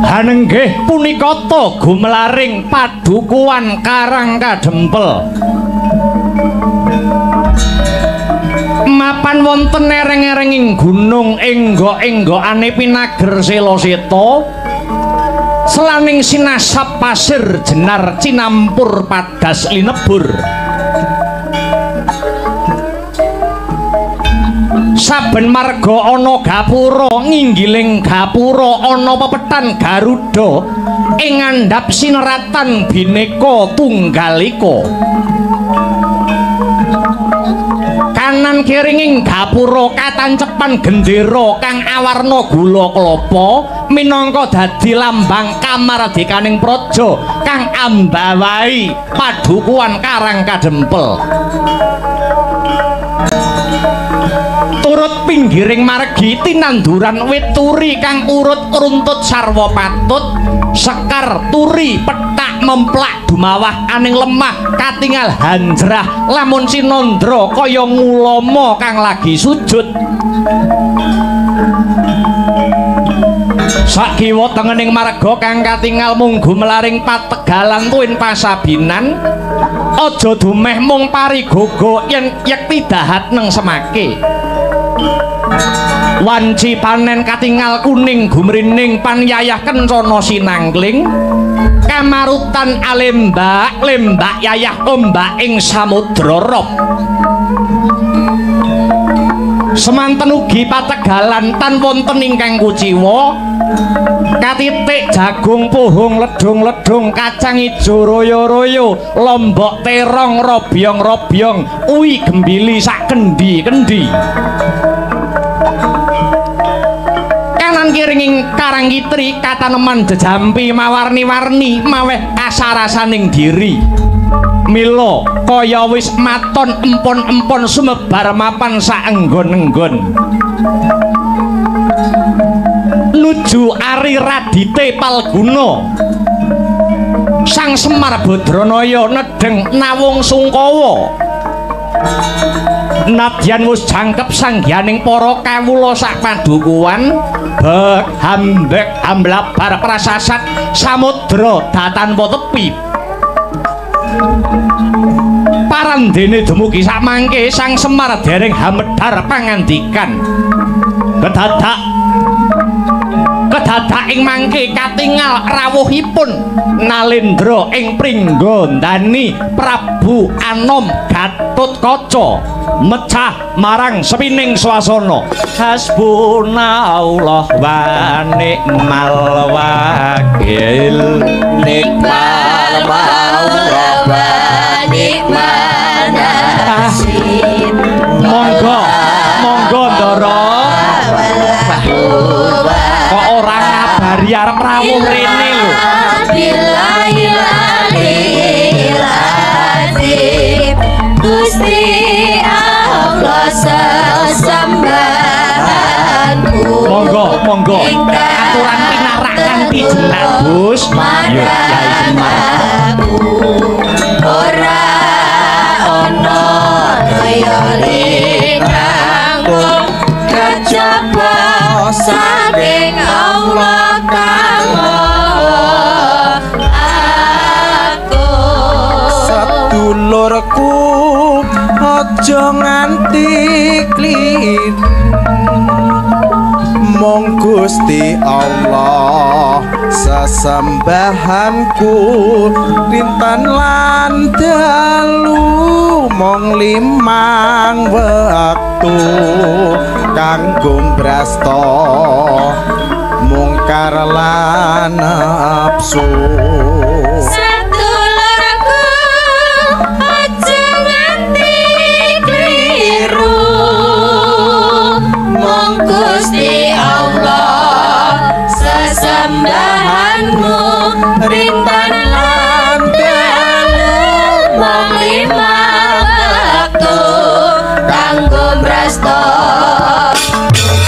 hanenggih punika ta gumelaring padukuhan Karang Kadempel mapan wonten ereng-erenging gunung enggok-enggokane pinager Selaseta selaning sinasap pasir jenar cinampur padas linebur saben marga ana gapura nginggiling gapura ana pepetan Garuda ing ngandhap sineratan bineka tunggalika kanan kiringing gapura katancepan gendera kang awarna gula klapa minangka dadi lambang kamardikaning praja kang ambawahi padukuhan Karang Kadempel turut pinggiring margi tinanduran wit turi kang urut runtut sarwa patut sekar turi petak memplak dumawah aning lemah katingal hanjrah lamun sinandra kaya ngulama kang lagi sujud sakiwa tengening marga kang katingal mung gumelaring pategalan tuwin pasabinan aja dumeh mung parigogo yen yekti dahat neng semake wanci panen katingal kuning gumrining panyayah kencana sinangling kamarutan alembak lembak yayah ombak ing samudra rob semanten ugi pategalan tan wonten ingkang kuciwa katitik jagung puhung ledung-ledung kacang ijo royo-royo lombok terong robyong-robyong uwi gembili sak kendi-kendi kanan kiringing Karangkitri kataneman jejampi mawarni-warni maweh asarasaning diri mila kaya wis maton empon-empon sumebar mapan saenggon-enggon nuju Ari Radite Palguna Sang Semar Badranaya nedeng nawung Sungkawa nadyan wis jangkep sanggianing para kawula sak padukuhan bek hambek amblabar prasasat samudra datanpa tepi parandene dumugi samangke Sang Semar dereng hamedhar pangandikan kedadak ing mangke katingal rawuhipun Nalendra ing pringgondani Prabu Anom Gatotkaca mecah marang sepining swasana hasbunallah wa ni'mal wakil nikmal maula wa nikmal nasib monggo Ndara kok ora ngabari arep rawuh rene lho Gusti Allah sesembahanku monggo aturan pinarak kanthi jenak Gus yo Kyai Semar ora ana daya kanggo kejaba saking Allah kang aku sedulurku aja nganti klir mong Gusti Allah sesembahanku rintan lan dalu mong limang wektu kanggo brasta mungkar lan nafsu Gusti Allah sesembahanmu rintan lan dalu mong limang wektu kanggo brasta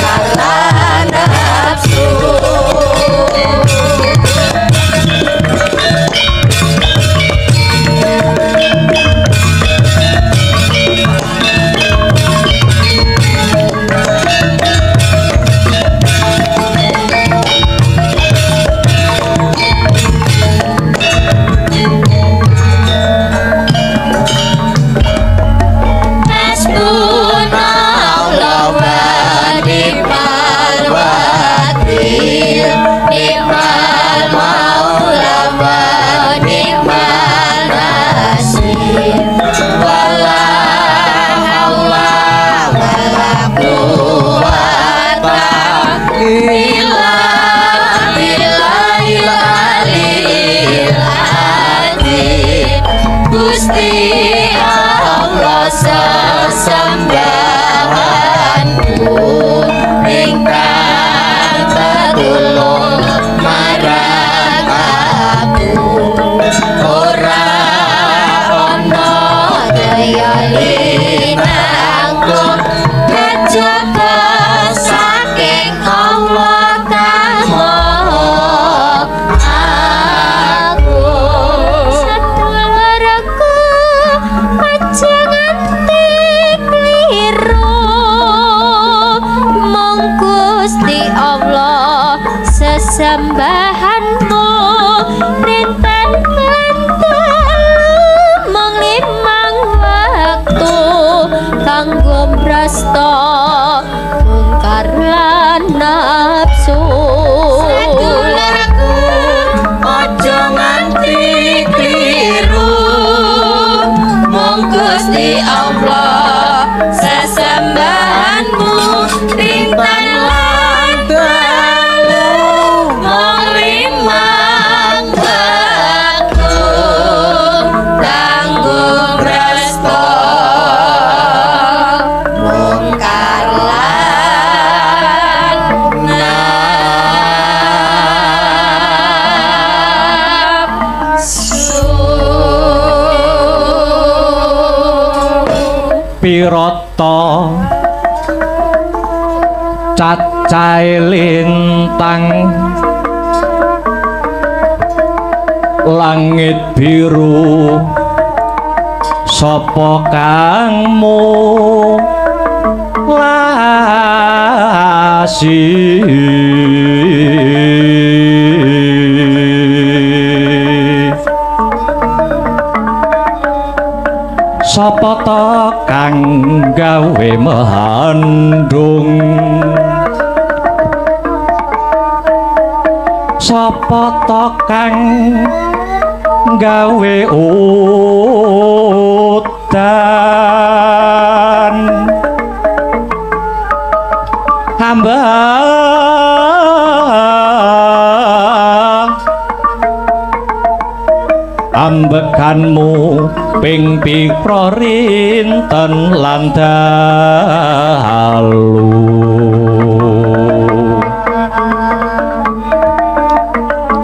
kalan nafsu sesembahanmu rinten lan mung limang wektu kanggo mrasta mungkar lan nafsu sedulurku aja nganti kliru mung Gusti Allah sesembahanmu rinten lan dalu mung limang wektu kanggo mrasta mungkar lan nafsu pirata cacahe lintang langit biru sapa kangmu lasi sapa ta kang gawe mehandung sapa ta kang gawe udan hamba ambekanmu ping pira rinten lan dalu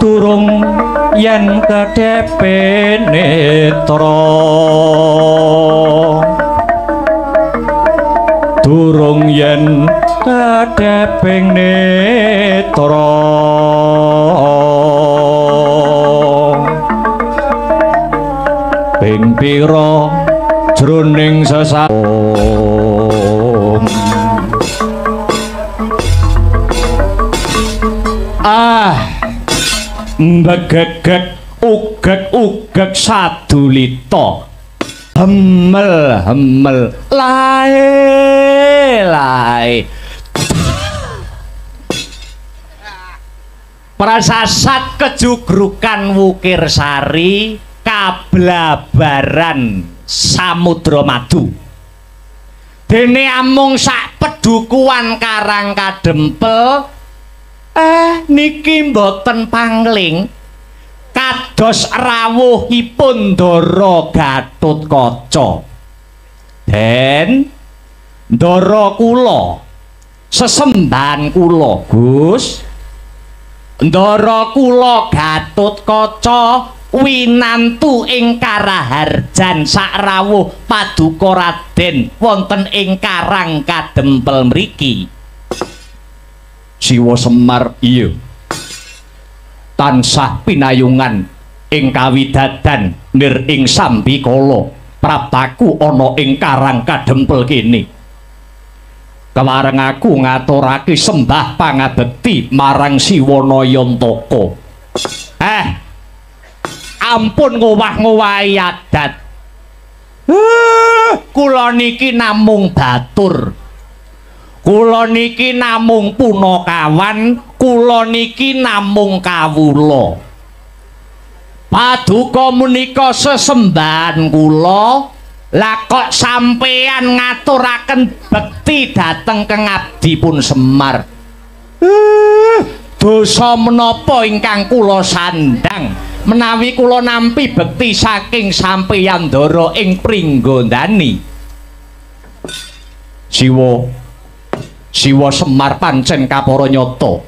durung yen kedhepe netra durung yen kedhepe netra ping pira jroning sesawung mbegegek ugek sadulita hemel lae prasasat kejugrukan Wukir Sari kablabaran Samudra Madu dene amung sak pedukuan Karang Kadempel niki mboten pangling kados rawuhipun Ndara Gatotkaca den Ndara kula sesembahan kula Gus Ndara kula Gatotkaca winantu ing Karaharjan sak rawuh paduka Raden wonten ing Karang Kadempel mriki Siwa Semar iya tansah pinayungan ing kawidadan nir ing Sambikala praptaku ana ing Karang Kadempel kene kewareng aku ngaturake sembah pangabekti marang Siwa Nayantaka ampun ngowah-ngowahi adat kula niki namung batur kula niki namung punakawan kula niki namung kawula paduka menika sesembahan kula lah kok sampeyan ngaturaken bekti dhateng keng abdipun Semar dosa menapa ingkang kula sandang menawi kula nampi bekti saking sampeyan Ndara ing Pringgondani Siwa Semar pancen kapara nyata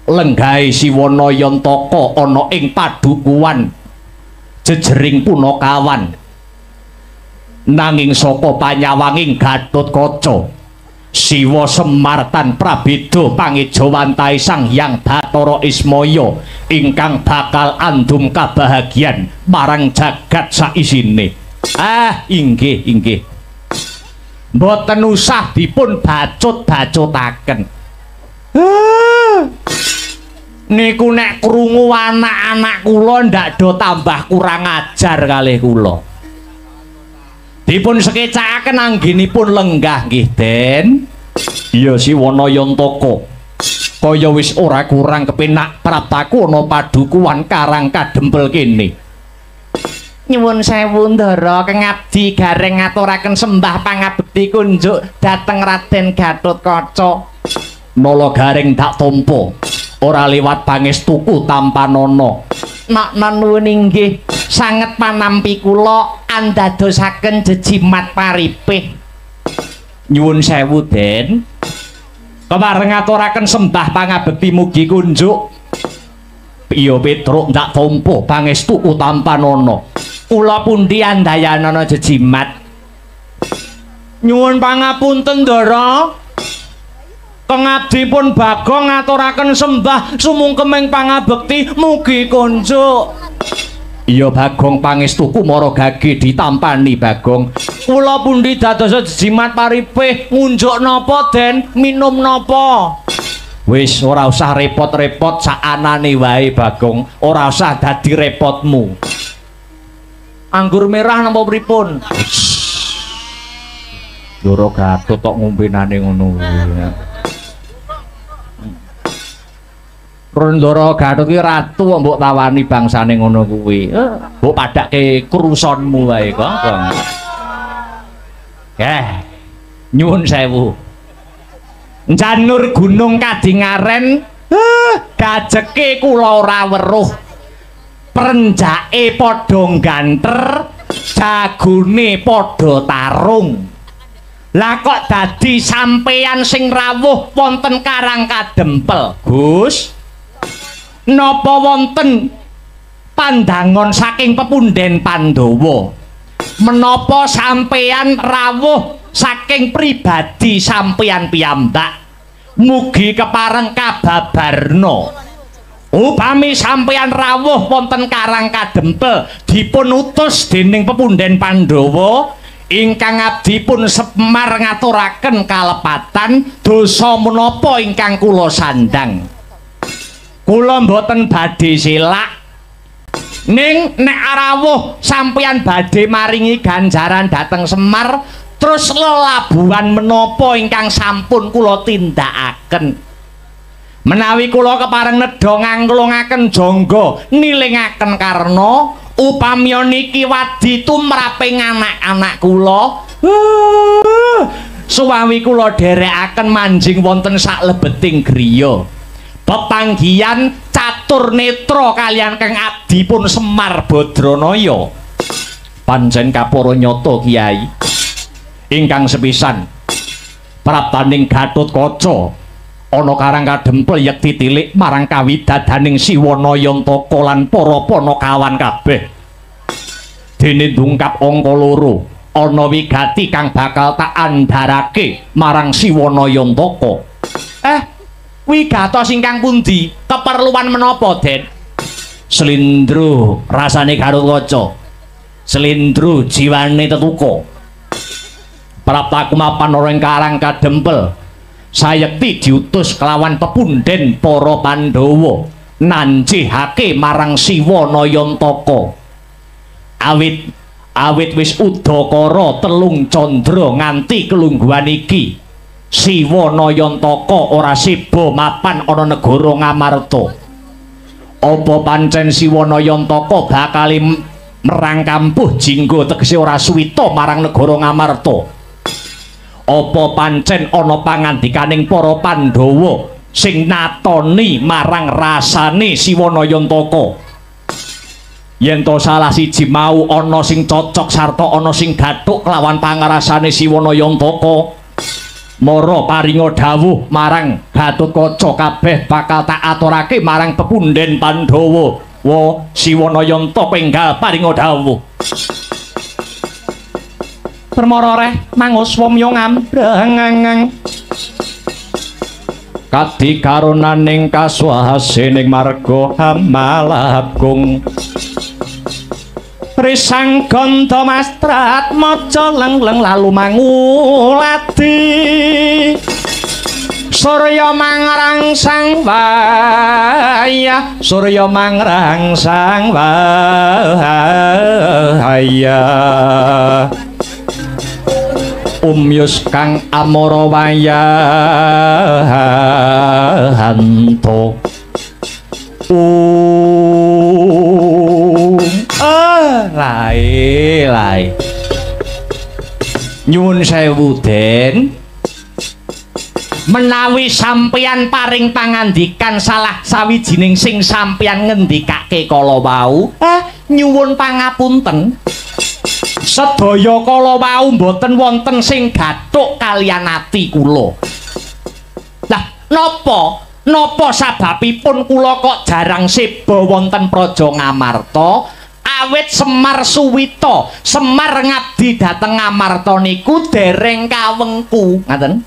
lenggahe Siwa Nayantaka ana ing padukuan jejering punakawan nanging saka panyawanging Gatotkaca Siwa Semar tan prabeda pangejawantahe Sang Hyang Bathara Ismaya ingkang bakal andum kabahagian marang jagat saisine inggih mboten usah dipun bacut-bacutaken Niku nek krungu anak-anak kula ndak do tambah kurang ajar kalih kula. Dipun sekecakaken anggenipun lenggah nggih, Den. Iya Siwana Yantaka. Kaya wis ora kurang kepenak praptaku ana padukuhan Karang Kadempel kene. Nyuwun sewu Ndara, kang abdi gareng ngaturaken sembah pangabekti kunjuk dhateng Raden Gatotkaca. Nala garing dak tampa, ora liwat pangestuku tampanana. Makna nuwun inggih, sanget panampi kula andadosaken jejimat paripih. Nyuwun sewu, Den. Kemareng ngaturaken sembah pangabekti mugi kunjuk. Iya Petruk ndak tampa pangestuku tampanana. Kula pundi andayanana jejimat. Nyuwun pangapunten Ndara. Kengabdi pun Bagong ngaturaken sembah sumungkeming pangabekti mugi kunjuk. Iya Bagong pangestuku mara gage ditampani Bagong. Kula pundi dados jejimat paripih ngunjuk napa Den, minum napa? Wis ora usah repot-repot sakanane wae Bagong, ora usah dadi repotmu. Anggur merah napa pripun? Ndara Gatot tok ngombenane ngono kuwi. Ndara Gatot ki ratu mbok tawani bangsane ngono kuwi. Mbok padake krusonmu wae kok. Nyuwun sewu. Janur Gunung Kadingaren, gajeke kula ora weruh. Prenjake padha ganter, jagone padha tarung. Lah kok dadi sampeyan sing rawuh wonten Karang Kadempel, Gus? Napa wonten pandangon saking pepunden Pandhawa? Menapa sampeyan rawuh saking pribadi sampeyan piyambak? Mugi kepareng kababarna. Upami sampeyan rawuh wonten Karang Kadempel dipun utus dening pepunden Pandhawa ingkang abdi pun Semar ngaturaken kalepatan dosa menapa ingkang kula sandang. Kula mboten badhe silak ning nek rawuh sampeyan badhe maringi ganjaran dhateng Semar terus lelabuhan menapa ingkang sampun kula tindakaken. Menawi kula kepareng nedha ngangklungaken jangga nilingaken karna upami niki wadi tumraping anak-anak kula, suwawi kula dherekaken manjing wonten saklebeting griya pepanggihan catur netra kaliyan kang abdi pun Semar Badranaya. Panjen kapara nyata Kiai ingkang sepisan praptaning Gatotkaca ana Karang Kadempel yekti tilik marang kawidadaning Siwana Yantaka lan para panakawan kabeh. Dene ndungkap angka 2 ana wigati kang bakal tak andharake marang Siwana Yantaka. Wigatos ingkang pundi? Keperluan menapa, Den? Slindro rasane Gatotkaca. Slindro jiwane tetuka. Praptaku mapan ora ing Karang Kadempel. Sayekti diutus kelawan pepunden para Pandhawa nanjihake marang Siwana Yantaka. Awit wis udakara telung candra nganti kelungguhan iki Siwana Yantaka ora siba mapan ana negara Ngamarta. Apa pancen Siwana Yantaka bakal merang kampuh jingga tegese ora suwita marang negara Ngamarta? Apa pancen ana pangandikaning para Pandhawa sing natoni marang rasane Siwana Yantaka? Yen to salah siji mau ana sing cocok sarta ana sing gathuk kelawan pangrasane Siwana Yantaka, mara paringa dawuh marang Gatotkaca kabeh bakal tak aturake marang pepunden Pandhawa. Wa Siwana Yantaka enggal paringa dawuh. Permara reh mangus wamya ngambrang kadi karunaning kaswasining marga Hamalagung risang ganda mastrat maca lengleng lalu mangulati Surya mangrangsang waya, Surya mangrangsang waya. Umyus kang amara wayahanto. Lae. Nyuwun sewu Den. Menawi sampeyan paring pangandikan salah sawijining sing sampeyan ngendikake kala wau, nyuwun pangapunten. Sedaya kala wau mboten wonten sing gathuk kaliyan ati kula. Lah, napa sababipun kula kok jarang seba wonten Praja Ngamarta? Awit Semar Suwita, Semar ngabdi dhateng Ngamarta niku dereng kawengku, ngaten.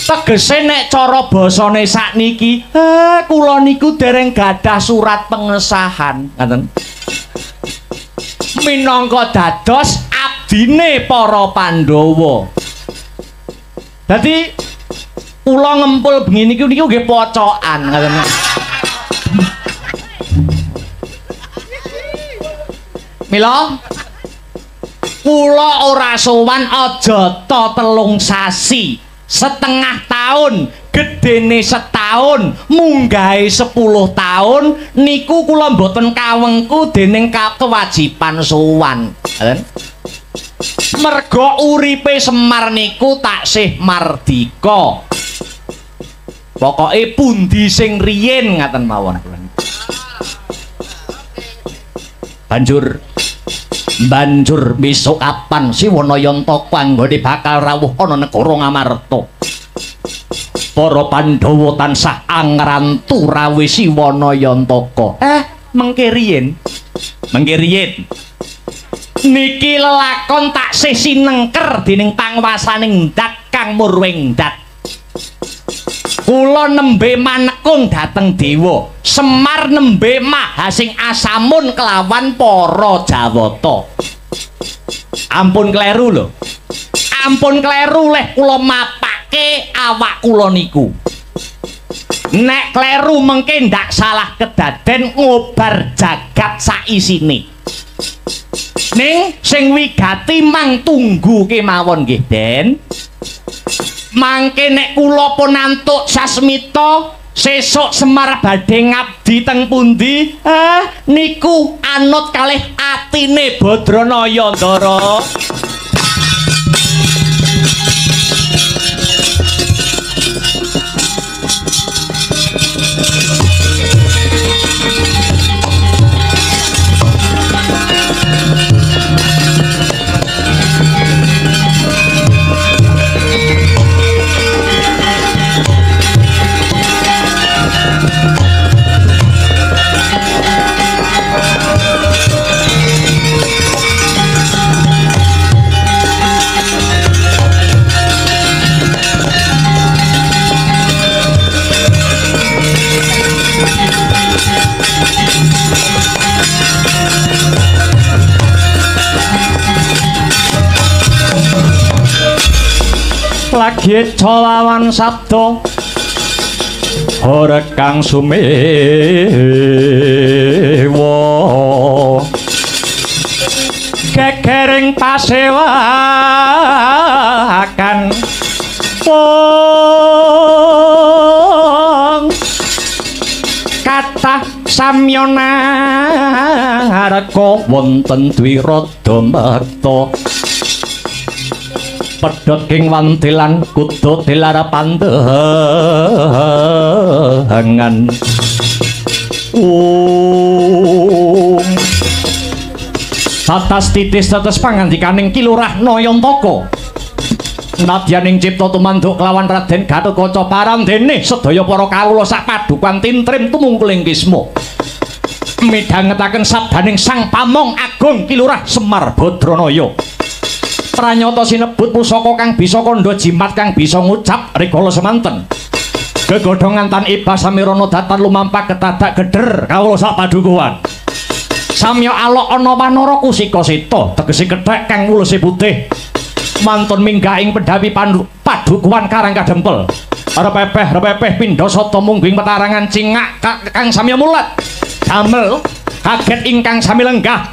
Tegese nek cara basane sakniki, kula niku dereng gadah surat pengesahan, ngaten. Minangka dados abdine para Pandhawa. Dadi kula ngempul bengi niku nggih pocokan, ngaten. Mila kula ora sowan aja ta 3 sasi, setengah tahun, gedene setahun, munggahe 10 tahun niku kula mboten kawengku dening kewajiban sowan. Merga uripe Semar niku taksih mardika. Pokoke pundi sing riyin ngaten mawon. Banjur besok kapan Siwanayanta kanggone bakal rawuh ana negara Ngamarta. Para Pandhawa tansah angrantu rawuh Siwanayantaka. Mengke riyin. Niki lelakon taksih sinengker dening pangwasaning ndat Kang Murwengdat. Kula nembe manekung dhateng dewa, Semar nembe mahasing asamun kelawan para Jawata. Ampun kleru lho. Ampun kleru leh kula mapake awak kula niku. Nek kleru mengke ndak salah kedaden ngobar jagat saisine. Ning sing wigati mang tunggu kemawon nggih Den. Mangke nek kula pun antuk sasmita sesuk Semar badhe ngabdi teng pundi, niku anut kalih atine Badranaya Ndara. Lagi colawan sabdo ora kang sumewa kekering pasewakan wong kathah samyana harga wonten dwirada mata pedhot ing wantilan kudu dilara pandehangan atas titis tetes pangandikaning Ki Lurah Nayantaka nadyaning cipta tumanduk kelawan Raden Gatotkaca parandene sedaya para kawula sak padukan tintrim tumungkuling kisma midhangetaken sabdaning Sang Pamong Agung Ki Lurah Semar Badranaya. Pranyata sinebut pusaka kang bisa kandha jimat kang bisa ngucap rikala semanten. Gegodhongan tan ibas samirana datan lumampah ketadak geder kawula sak padukuhan. Samya alok ana wanara kusika seta tegese kethek kang wuluse putih. mantun minggahing pedawi padukuhan Karang Kadempel. Repepeh pindha sata mungging petarangan cingak kang samya mulat. Damel kaget ingkang sami lenggah.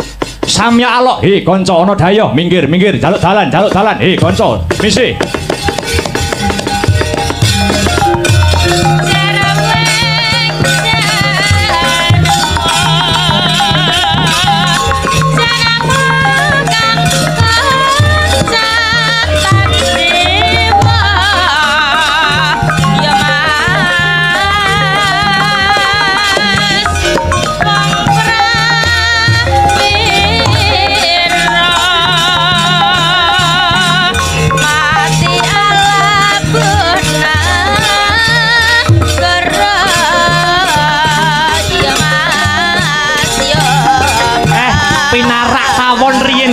Samya alok, he kanca ana daya, minggir jaluk dalan. He kanca, misi.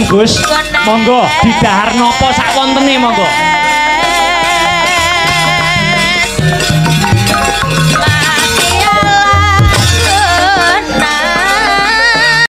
Gus, monggo didahar napa sak wontene monggo.